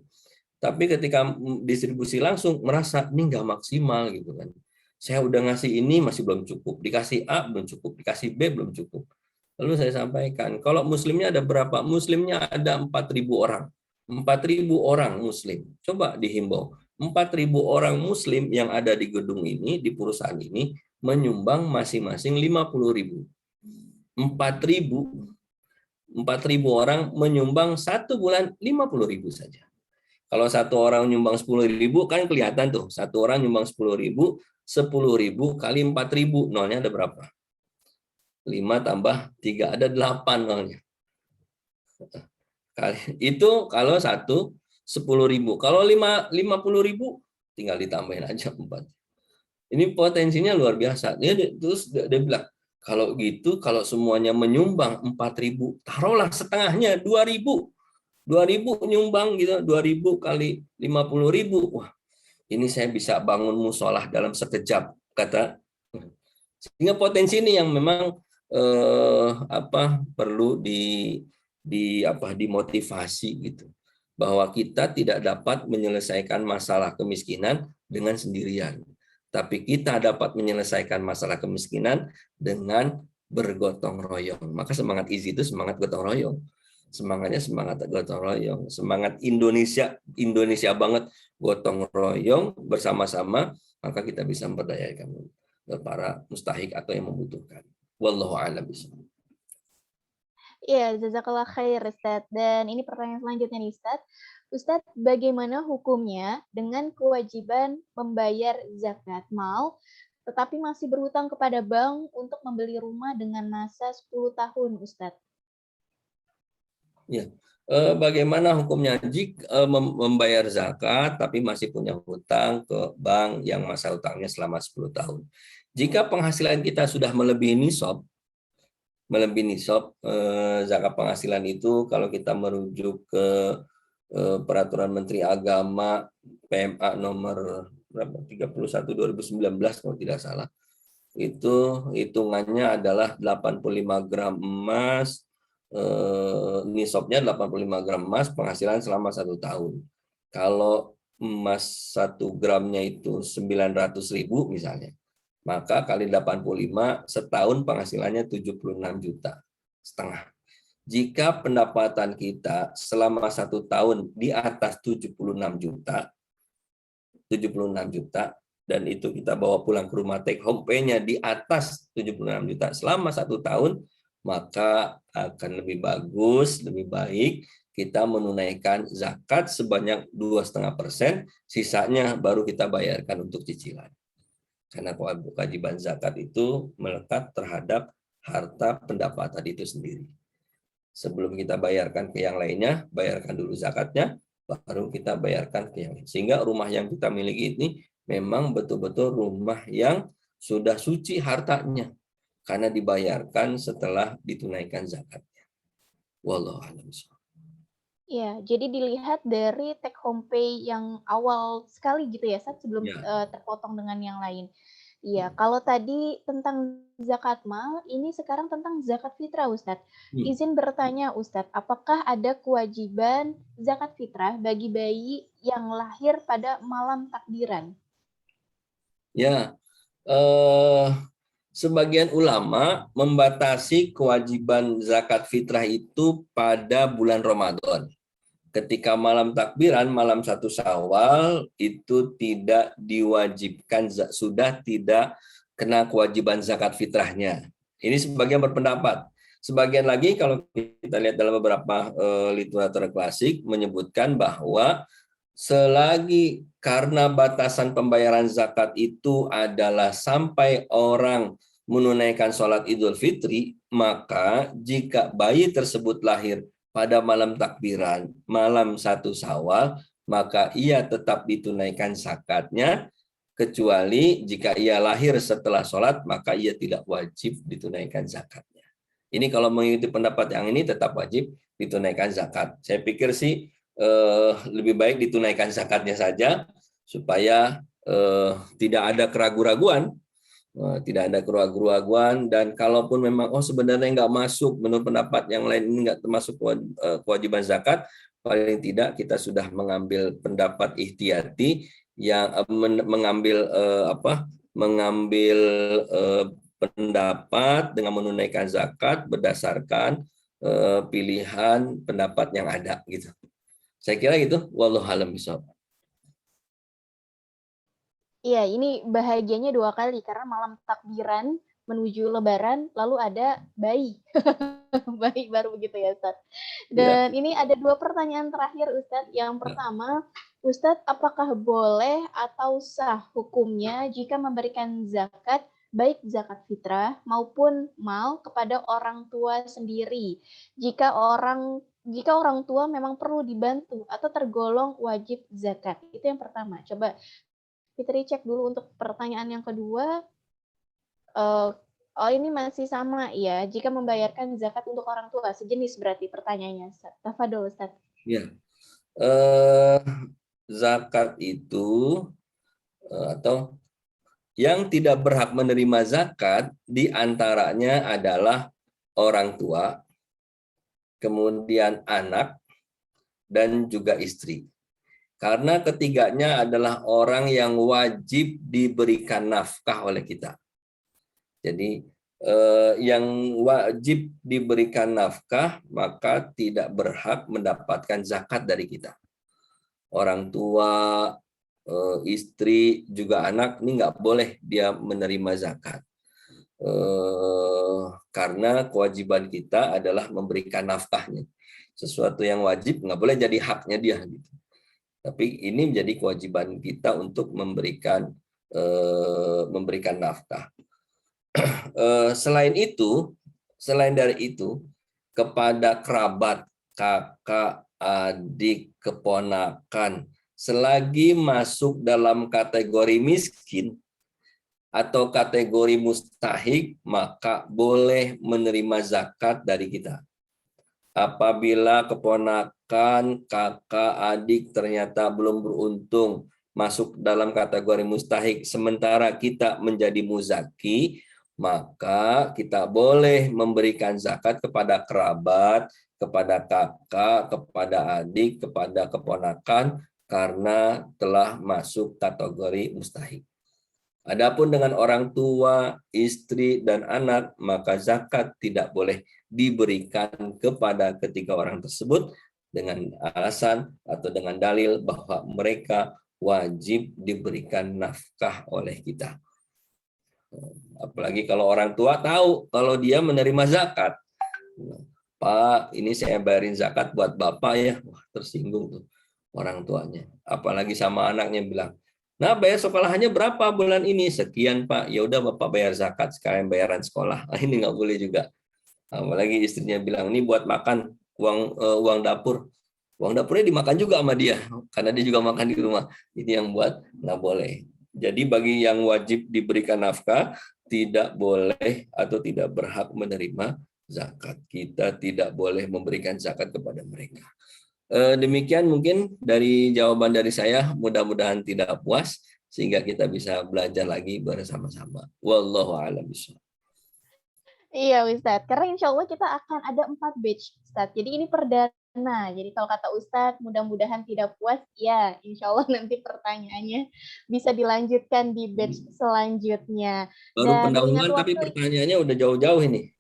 Tapi ketika distribusi langsung merasa ini nggak maksimal gitu kan. Saya udah ngasih ini masih belum cukup, dikasih A belum cukup, dikasih B belum cukup. Lalu saya sampaikan, kalau muslimnya ada berapa? Muslimnya ada 4.000 orang. 4.000 orang muslim. Coba dihimbau. 4.000 orang muslim yang ada di gedung ini, di perusahaan ini, menyumbang masing-masing 50.000. 4.000 orang menyumbang satu bulan 50.000 saja. Kalau satu orang nyumbang 10.000 kan kelihatan tuh, satu orang nyumbang 10.000, 10.000 kali 4.000, nolnya ada berapa? 5 tambah 3 ada 8 nolnya. Itu kalau satu 10.000. Kalau 50.000 tinggal ditambahin aja 4. Ini potensinya luar biasa. Terus dia bilang, kalau gitu kalau semuanya menyumbang 4.000, taruhlah setengahnya 2.000. 2.000 nyumbang gitu, 2.000 kali 50.000. Wah, ini saya bisa bangun musolah dalam sekejap, kata. Sehingga potensi ini yang memang perlu dimotivasi gitu. Bahwa kita tidak dapat menyelesaikan masalah kemiskinan dengan sendirian. Tapi kita dapat menyelesaikan masalah kemiskinan dengan bergotong royong. Maka semangat IZI itu semangat gotong royong. Semangatnya semangat gotong royong, semangat Indonesia banget, gotong royong bersama-sama, maka kita bisa memberdayakan para mustahik atau yang membutuhkan. Wallahu a'lam bishawab.
Iya, jazakallah khair Ustadz. Dan ini pertanyaan selanjutnya nih Ustadz. Ustadz, bagaimana hukumnya dengan kewajiban membayar zakat mal, tetapi masih berhutang kepada bank untuk membeli rumah dengan masa 10 tahun Ustadz?
Ya, bagaimana hukumnya jika membayar zakat tapi masih punya hutang ke bank yang masa hutangnya selama 10 tahun. Jika penghasilan kita sudah melebihi nisab, zakat penghasilan itu kalau kita merujuk ke peraturan Menteri Agama PMA nomor 31 2019 kalau tidak salah. Itu hitungannya adalah 85 gram emas, nisabnya 85 gram emas, penghasilan selama 1 tahun. Kalau emas 1 gramnya itu 900.000 misalnya, maka kali 85 setahun penghasilannya 76,5 juta. Jika pendapatan kita selama 1 tahun di atas 76 juta, dan itu kita bawa pulang ke rumah, take home pay-nya di atas 76 juta selama 1 tahun, maka akan lebih bagus, lebih baik kita menunaikan zakat sebanyak 2,5%, sisanya baru kita bayarkan untuk cicilan. Karena kewajiban zakat itu melekat terhadap harta pendapatan itu sendiri. Sebelum kita bayarkan ke yang lainnya, bayarkan dulu zakatnya, baru kita bayarkan ke yang lain. Sehingga rumah yang kita miliki ini memang betul-betul rumah yang sudah suci hartanya, karena dibayarkan setelah ditunaikan zakatnya. Wallahu a'lam.
Ya, jadi dilihat dari take home pay yang awal sekali gitu ya, Ustadz, sebelum terpotong dengan yang lain. Iya, kalau tadi tentang zakat mal, ini sekarang tentang zakat fitrah, Ustadz. Izin bertanya, Ustadz, apakah ada kewajiban zakat fitrah bagi bayi yang lahir pada malam takbiran?
Ya, sebagian ulama membatasi kewajiban zakat fitrah itu pada bulan Ramadan. Ketika malam takbiran, malam 1 Syawal itu tidak diwajibkan, sudah tidak kena kewajiban zakat fitrahnya. Ini sebagian berpendapat. Sebagian lagi kalau kita lihat dalam beberapa literatur klasik menyebutkan bahwa selagi karena batasan pembayaran zakat itu adalah sampai orang menunaikan sholat Idul Fitri, maka jika bayi tersebut lahir pada malam takbiran, malam 1 Syawal, maka ia tetap ditunaikan zakatnya, kecuali jika ia lahir setelah sholat, maka ia tidak wajib ditunaikan zakatnya. Ini kalau mengikuti pendapat yang ini tetap wajib ditunaikan zakat. Saya pikir sih lebih baik ditunaikan zakatnya saja, supaya tidak ada keraguan-raguan. Tidak ada keraguan-raguan, dan kalaupun memang sebenarnya nggak masuk menurut pendapat yang lain, ini nggak termasuk kewajiban zakat, paling tidak kita sudah mengambil pendapat ihtiyati yang mengambil pendapat dengan menunaikan zakat berdasarkan pilihan pendapat yang ada gitu. Saya kira gitu, wallahu a'lam bishawab.
Iya, ini bahagianya 2 kali karena malam takbiran menuju lebaran lalu ada bayi. Bayi baru begitu ya, Ustadz.
Ya.
Dan ini ada 2 pertanyaan terakhir, Ustadz. Yang pertama, Ustadz, apakah boleh atau sah hukumnya jika memberikan zakat, baik zakat fitrah maupun mal, kepada orang tua sendiri? Jika orang tua memang perlu dibantu atau tergolong wajib zakat. Itu yang pertama. Coba Fitri cek dulu untuk pertanyaan yang kedua. Ini masih sama ya. Jika membayarkan zakat untuk orang tua, sejenis berarti pertanyaannya. Tafadhol, Ustaz.
Ya. Zakat itu atau yang tidak berhak menerima zakat diantaranya adalah orang tua, kemudian anak, dan juga istri. Karena ketiganya adalah orang yang wajib diberikan nafkah oleh kita. Jadi yang wajib diberikan nafkah maka tidak berhak mendapatkan zakat dari kita. Orang tua, istri, juga anak ini nggak boleh dia menerima zakat. Karena kewajiban kita adalah memberikan nafkahnya. Sesuatu yang wajib nggak boleh jadi haknya dia gitu. Tapi ini menjadi kewajiban kita untuk memberikan nafkah. Selain dari itu, kepada kerabat, kakak, adik, keponakan, selagi masuk dalam kategori miskin atau kategori mustahik, maka boleh menerima zakat dari kita. Apabila keponakan, kakak, adik ternyata belum beruntung masuk dalam kategori mustahik, sementara kita menjadi muzaki, maka kita boleh memberikan zakat kepada kerabat, kepada kakak, kepada adik, kepada keponakan, karena telah masuk kategori mustahik. Adapun dengan orang tua, istri, dan anak, maka zakat tidak boleh diberikan kepada ketiga orang tersebut dengan alasan atau dengan dalil bahwa mereka wajib diberikan nafkah oleh kita. Apalagi kalau orang tua tahu kalau dia menerima zakat. Pak, ini saya bayarin zakat buat Bapak ya. Wah, tersinggung tuh orang tuanya. Apalagi sama anaknya bilang, nah, bayar sekolahannya berapa bulan ini? Sekian, Pak. Ya udah Bapak bayar zakat sekalian bayaran sekolah. Ini nggak boleh juga. Apalagi istrinya bilang, ini buat makan uang dapur. Uang dapurnya dimakan juga sama dia, karena dia juga makan di rumah. Ini yang buat nggak boleh. Jadi bagi yang wajib diberikan nafkah, tidak boleh atau tidak berhak menerima zakat. Kita tidak boleh memberikan zakat kepada mereka. Demikian mungkin dari jawaban dari saya, mudah-mudahan tidak puas sehingga kita bisa belajar lagi bersama-sama. Wallahu a'lam bishawab.
Iya, Ustadz. Karena insya Allah kita akan ada 4 batch, Ustadz. Jadi ini perdana. Jadi kalau kata Ustadz, mudah-mudahan tidak puas, ya insya Allah nanti pertanyaannya bisa dilanjutkan di batch selanjutnya.
Baru
Dan
pendahuluan tapi pertanyaannya udah jauh-jauh ini.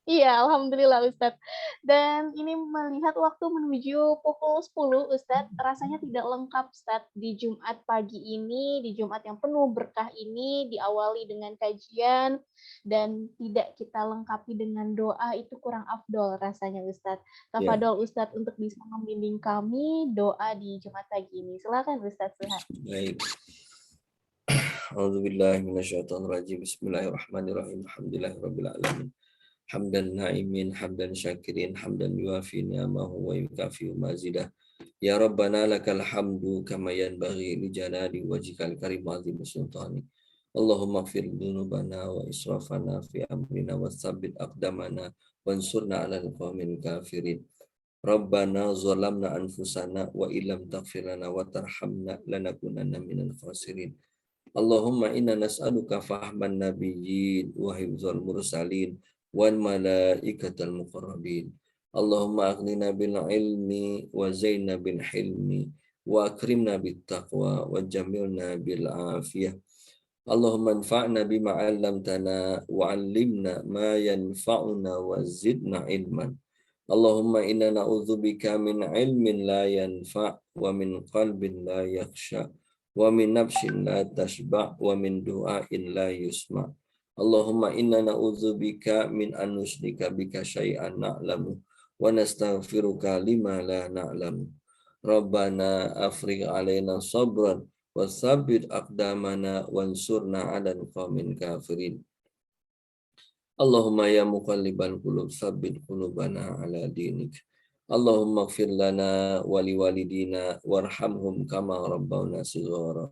Iya, alhamdulillah Ustadz. Dan ini melihat waktu menuju pukul 10, Ustadz, rasanya tidak lengkap Ustadz di Jumat pagi ini, di Jumat yang penuh berkah ini, diawali dengan kajian, dan tidak kita lengkapi dengan doa, itu kurang afdol rasanya Ustadz. Tafadhol Ustadz untuk bisa membimbing kami doa di Jumat pagi ini. Silakan Ustadz Suhan.
Baik. A'udzubillahi minasyaitonirrajim. Bismillahirrahmanirrahim. Alhamdulillahirabbil alamin. hamdan na'imin, hamdan syakirin, hamdan yuafi ni'amahu wa yukafi mazidah. Ya Rabbana lakal hamdu kama yanbaghi li jalali wajhikal karim azim sultani. Allahumma ighfir dzunubana wa israfana fi amrina wa tsabbit aqdamana wansurna 'alal qaumil kafirin. Rabbana zalamna anfusana wa illam taghfir lana wa tarhamna lanakunanna minal khasirin. Allahumma inna nas'aluka fahman nabiyyin wa hifdzal mursalin wal malaikatal muqarrabin. Allahumma aghnina bil ilmi wa zainna bil hilmi wa akrimna bit taqwa wa jamilna bil afiyah. Allahumma anfa'na bima 'allamtana wa 'allimna ma yanfa'una wa zidna ilman. Allahumma inna na'udzubika min ilmin la yanfa' wa min qalbin la yakhsha wa min nafsin la tashba' wa min du'ain la yusma'. Allahumma inna na'udzubika min an nusyrika bika syai'an na'lamu wa nastaghfiruka lima la na'lamu. Rabbana afrigh 'alaina sabran wa tsabbit aqdamana wansurna 'alal qaumil kafirin. Allahumma ya muqallibal qulub tsabbit qulubana 'ala dinik. Allahumma ighfir lana wa liwalidina warhamhum kama rabbawna shighara.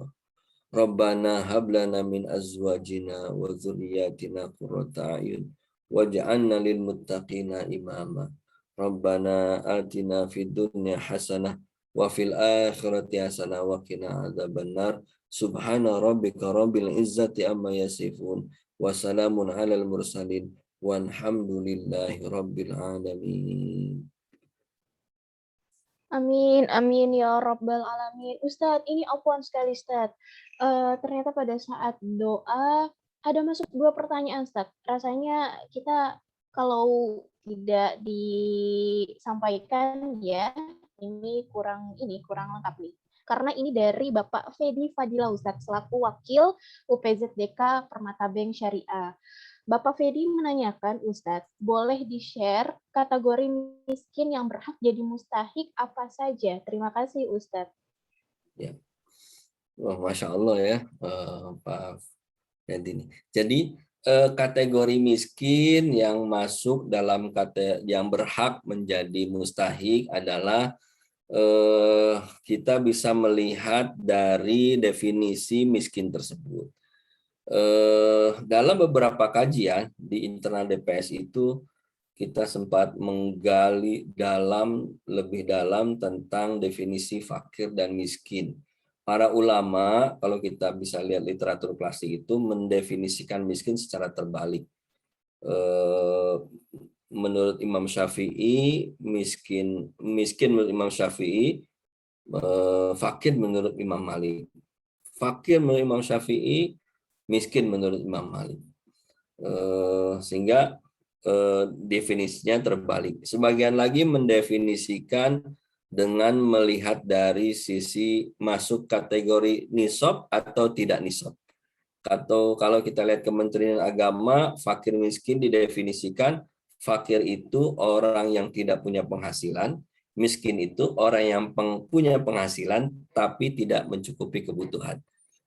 Rabbana hab lana min azwajina wa dzurriyyatina qurrata a'yun waj'alna lil muttaqina imama. Rabbana atina fid dunya hasanah wa fil akhirati hasanah wa qina adzabannar. Subhana rabbika rabbil izzati amma yasifun wa salamun 'alal mursalin walhamdulillahi rabbil alamin.
Amin, amin ya Rabbal Alamin. Ustadz, ini afwan sekali Ustadz. Ternyata pada saat doa ada masuk 2 pertanyaan Ustadz. Rasanya kita kalau tidak disampaikan ya, ini kurang lengkap nih. Karena ini dari Bapak Fedi Fadila Ustadz, selaku Wakil UPZDK Permata Bank Syariah. Bapak Fedi menanyakan, Ustadz, boleh di-share kategori miskin yang berhak jadi mustahik apa saja? Terima kasih, Ustadz.
Ya. Wah, Masya Allah ya, Pak Fedi. Jadi, kategori miskin yang masuk dalam yang berhak menjadi mustahik adalah kita bisa melihat dari definisi miskin tersebut. Dalam beberapa kajian di internal DPS itu kita sempat menggali lebih dalam tentang definisi fakir dan miskin. Para ulama, kalau kita bisa lihat literatur klasik itu mendefinisikan miskin secara terbalik. Menurut Imam Syafi'i, miskin menurut Imam Syafi'i, fakir menurut Imam Malik. Fakir menurut Imam Syafi'i, miskin menurut Imam Malik. Sehingga definisinya terbalik. Sebagian lagi mendefinisikan dengan melihat dari sisi masuk kategori nisab atau tidak nisab. Atau kalau kita lihat Kementerian Agama, fakir miskin didefinisikan fakir itu orang yang tidak punya penghasilan, miskin itu orang yang punya penghasilan tapi tidak mencukupi kebutuhan.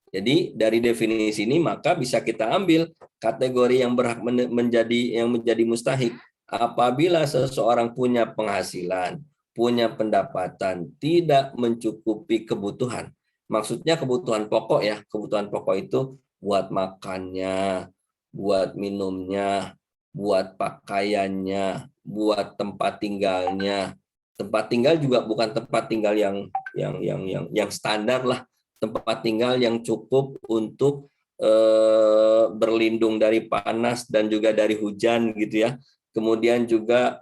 Jadi dari definisi ini maka bisa kita ambil kategori yang berhak menjadi mustahik apabila seseorang punya penghasilan, punya pendapatan, tidak mencukupi kebutuhan. Maksudnya kebutuhan pokok ya, kebutuhan pokok itu buat makannya, buat minumnya, buat pakaiannya, buat tempat tinggalnya. Tempat tinggal juga bukan tempat tinggal yang standar lah. Tempat tinggal yang cukup untuk berlindung dari panas dan juga dari hujan gitu ya. Kemudian juga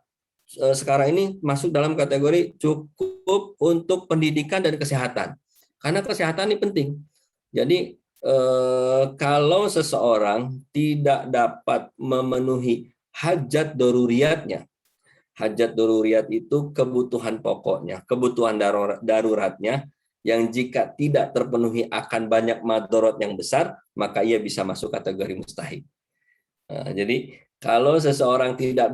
sekarang ini masuk dalam kategori cukup untuk pendidikan dan kesehatan. Karena kesehatan ini penting. Jadi kalau seseorang tidak dapat memenuhi hajat daruriyatnya, hajat daruriyat itu kebutuhan pokoknya, kebutuhan daruratnya, yang jika tidak terpenuhi akan banyak madorot yang besar, maka ia bisa masuk kategori mustahik. Nah, jadi kalau seseorang tidak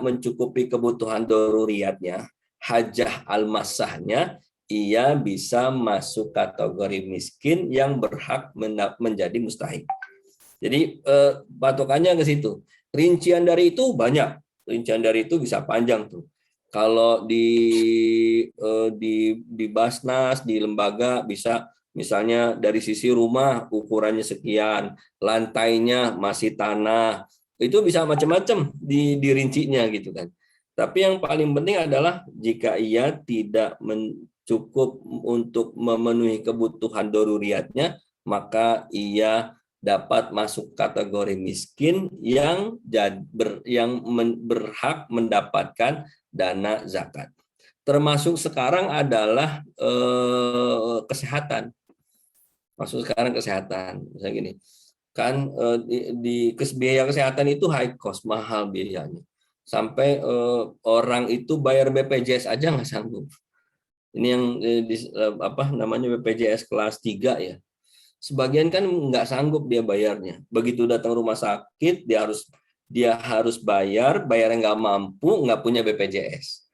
mencukupi kebutuhan daruriyatnya, hajah al-masahnya, ia bisa masuk kategori miskin yang berhak menjadi mustahik. Jadi patokannya ke situ. Rincian dari itu banyak. Rincian dari itu bisa panjang tuh. Kalau di Basnas, di lembaga bisa misalnya dari sisi rumah ukurannya sekian, lantainya masih tanah, itu bisa macam-macam dirincinya gitu kan. Tapi yang paling penting adalah jika ia tidak cukup untuk memenuhi kebutuhan doruriatnya, maka ia dapat masuk kategori miskin yang berhak mendapatkan dana zakat. Termasuk sekarang adalah kesehatan. Masuk sekarang kesehatan. Misalnya gini, kan di biaya kesehatan itu high cost, mahal biayanya. Sampai orang itu bayar BPJS aja nggak sanggup. Ini yang namanya BPJS kelas 3 ya. Sebagian kan nggak sanggup dia bayarnya. Begitu datang rumah sakit, dia harus bayar yang nggak mampu, nggak punya BPJS.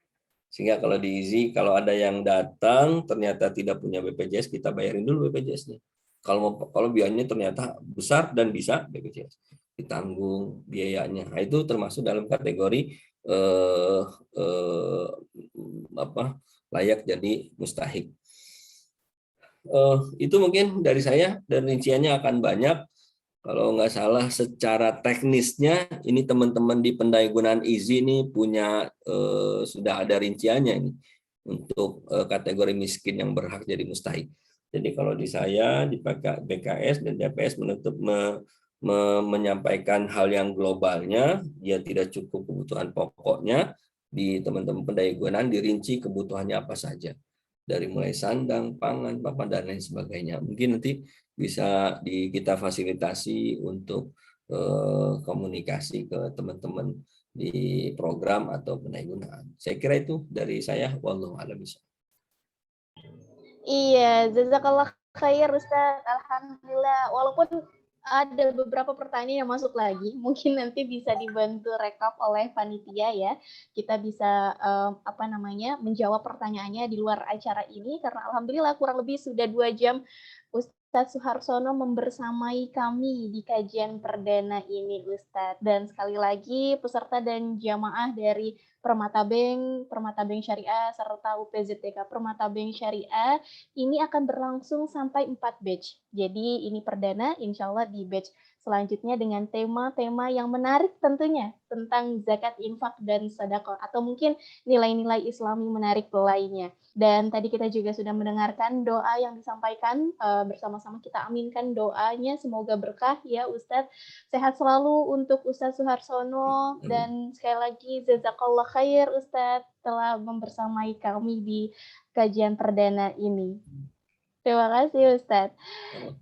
Sehingga kalau di IZI, kalau ada yang datang ternyata tidak punya BPJS, kita bayarin dulu BPJS-nya. Kalau biayanya ternyata besar dan bisa BPJS, ditanggung biayanya. Nah, itu termasuk dalam kategori layak jadi mustahik. Itu mungkin dari saya, dan rinciannya akan banyak. Kalau nggak salah secara teknisnya ini teman-teman di Pendayagunaan IZI ini punya sudah ada rinciannya ini untuk kategori miskin yang berhak jadi mustahik. Jadi kalau di saya di BKS dan DPS menyampaikan hal yang globalnya, dia tidak cukup kebutuhan pokoknya. Di teman-teman Pendayagunaan dirinci kebutuhannya apa saja, dari mulai sandang, pangan, papan, dan lain sebagainya. Mungkin nanti bisa kita fasilitasi untuk komunikasi ke teman-teman di program atau Pendayagunaan. Saya kira itu dari saya. Wallahu a'lam bishawab.
Iya, jazakallah khair Ustaz. Alhamdulillah. Walaupun ada beberapa pertanyaan yang masuk lagi, mungkin nanti bisa dibantu rekap oleh panitia ya. Kita bisa menjawab pertanyaannya di luar acara ini, karena alhamdulillah kurang lebih sudah 2 jam Ustadz Suharsono membersamai kami di kajian perdana ini, Ustadz. Dan sekali lagi peserta dan jamaah dari Permata Bank Syariah, serta UPZTK Permata Bank Syariah, ini akan berlangsung sampai 4 batch. Jadi ini perdana, insya Allah di batch selanjutnya dengan tema-tema yang menarik tentunya, tentang zakat, infak, dan sedekah, atau mungkin nilai-nilai Islami menarik lainnya. Dan tadi kita juga sudah mendengarkan doa yang disampaikan, bersama-sama kita aminkan doanya, semoga berkah ya Ustadz. Sehat selalu untuk Ustadz Suharsono, dan sekali lagi jazakallah khair Ustadz telah membersamai kami di kajian perdana ini. Terima kasih Ustadz.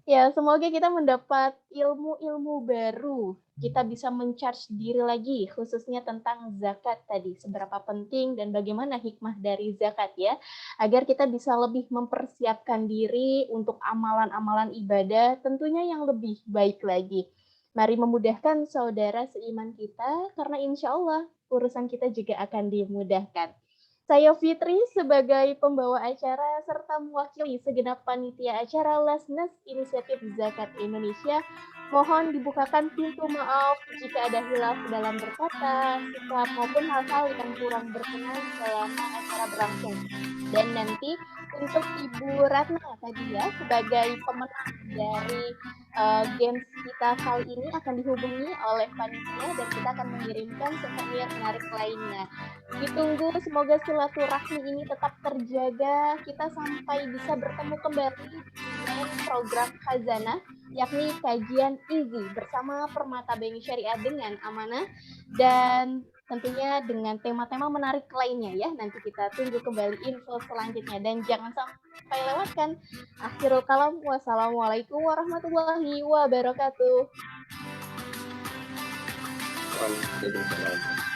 Ya, semoga kita mendapat ilmu-ilmu baru. Kita bisa men-charge diri lagi, khususnya tentang zakat tadi. Seberapa penting dan bagaimana hikmah dari zakat ya. Agar kita bisa lebih mempersiapkan diri untuk amalan-amalan ibadah, tentunya yang lebih baik lagi. Mari memudahkan saudara seiman kita, karena insya Allah urusan kita juga akan dimudahkan. Saya Fitri sebagai pembawa acara serta mewakili segenap panitia acara Lasnas Inisiatif Zakat Indonesia, mohon dibukakan pintu maaf jika ada hilaf dalam berkata, sikap maupun hal-hal yang kurang berkenan selama acara berlangsung. Dan nanti untuk Ibu Ratna tadi ya, sebagai pemenang dari games kita kali ini akan dihubungi oleh panitia, dan kita akan mengirimkan souvenir menarik lainnya. Ditunggu, semoga silaturahmi ini tetap terjaga, kita sampai bisa bertemu kembali dengan program Khazanah, yakni kajian IZI bersama Permata Bank Syariah dengan amanah, dan tentunya dengan tema-tema menarik lainnya ya. Nanti kita tunggu kembali info selanjutnya, dan jangan sampai lewatkan. Akhirul kalam, wassalamualaikum warahmatullahi wabarakatuh.
Waalaikumsalam.